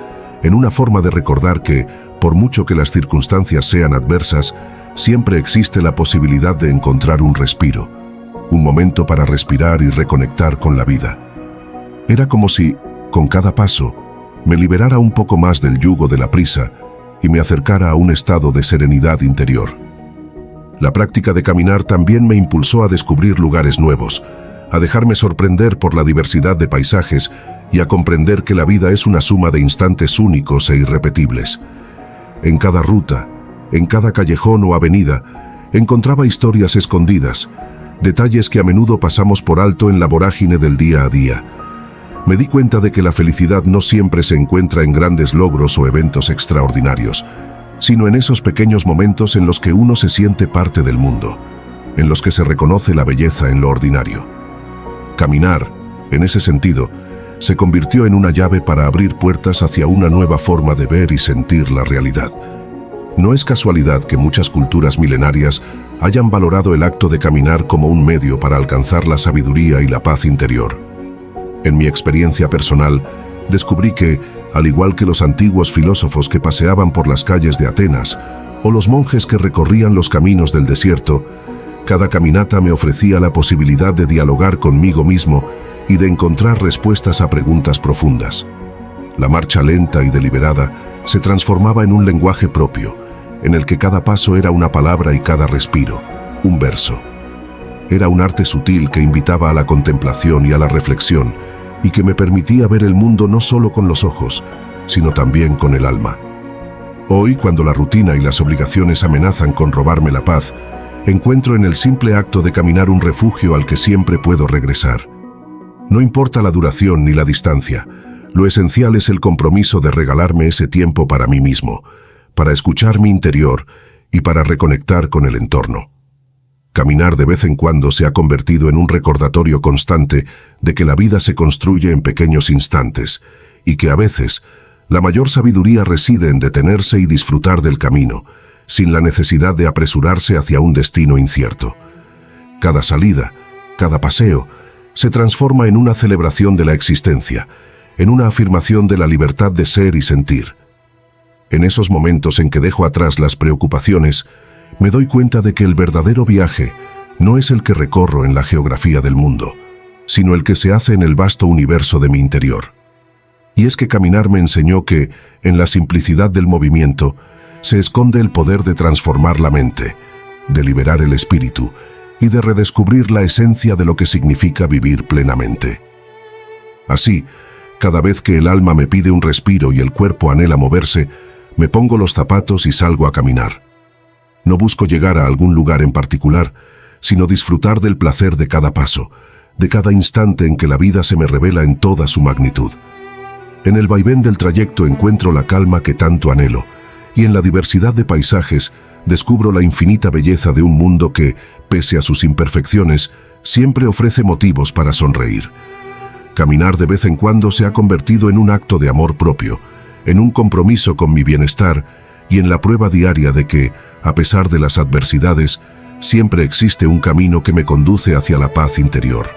S1: en una forma de recordar que, por mucho que las circunstancias sean adversas, siempre existe la posibilidad de encontrar un respiro, un momento para respirar y reconectar con la vida. Era como si, con cada paso, me liberara un poco más del yugo de la prisa y me acercara a un estado de serenidad interior. La práctica de caminar también me impulsó a descubrir lugares nuevos, a dejarme sorprender por la diversidad de paisajes y a comprender que la vida es una suma de instantes únicos e irrepetibles. En cada ruta, en cada callejón o avenida, encontraba historias escondidas, detalles que a menudo pasamos por alto en la vorágine del día a día. Me di cuenta de que la felicidad no siempre se encuentra en grandes logros o eventos extraordinarios, sino en esos pequeños momentos en los que uno se siente parte del mundo, en los que se reconoce la belleza en lo ordinario. Caminar, en ese sentido, se convirtió en una llave para abrir puertas hacia una nueva forma de ver y sentir la realidad. No es casualidad que muchas culturas milenarias hayan valorado el acto de caminar como un medio para alcanzar la sabiduría y la paz interior. En mi experiencia personal, descubrí que, al igual que los antiguos filósofos que paseaban por las calles de Atenas, o los monjes que recorrían los caminos del desierto, cada caminata me ofrecía la posibilidad de dialogar conmigo mismo y de encontrar respuestas a preguntas profundas. La marcha lenta y deliberada se transformaba en un lenguaje propio, en el que cada paso era una palabra y cada respiro, un verso. Era un arte sutil que invitaba a la contemplación y a la reflexión, y que me permitía ver el mundo no solo con los ojos, sino también con el alma. Hoy, cuando la rutina y las obligaciones amenazan con robarme la paz, encuentro en el simple acto de caminar un refugio al que siempre puedo regresar. No importa la duración ni la distancia, lo esencial es el compromiso de regalarme ese tiempo para mí mismo, para escuchar mi interior y para reconectar con el entorno. Caminar de vez en cuando se ha convertido en un recordatorio constante de que la vida se construye en pequeños instantes y que a veces la mayor sabiduría reside en detenerse y disfrutar del camino, sin la necesidad de apresurarse hacia un destino incierto. Cada salida, cada paseo, se transforma en una celebración de la existencia, en una afirmación de la libertad de ser y sentir. En esos momentos en que dejo atrás las preocupaciones, me doy cuenta de que el verdadero viaje no es el que recorro en la geografía del mundo, sino el que se hace en el vasto universo de mi interior. Y es que caminar me enseñó que, en la simplicidad del movimiento, se esconde el poder de transformar la mente, de liberar el espíritu y de redescubrir la esencia de lo que significa vivir plenamente. Así, cada vez que el alma me pide un respiro y el cuerpo anhela moverse, me pongo los zapatos y salgo a caminar. No busco llegar a algún lugar en particular, sino disfrutar del placer de cada paso, de cada instante en que la vida se me revela en toda su magnitud. En el vaivén del trayecto encuentro la calma que tanto anhelo, y en la diversidad de paisajes descubro la infinita belleza de un mundo que, pese a sus imperfecciones, siempre ofrece motivos para sonreír. Caminar de vez en cuando se ha convertido en un acto de amor propio, en un compromiso con mi bienestar y en la prueba diaria de que, a pesar de las adversidades, siempre existe un camino que me conduce hacia la paz interior.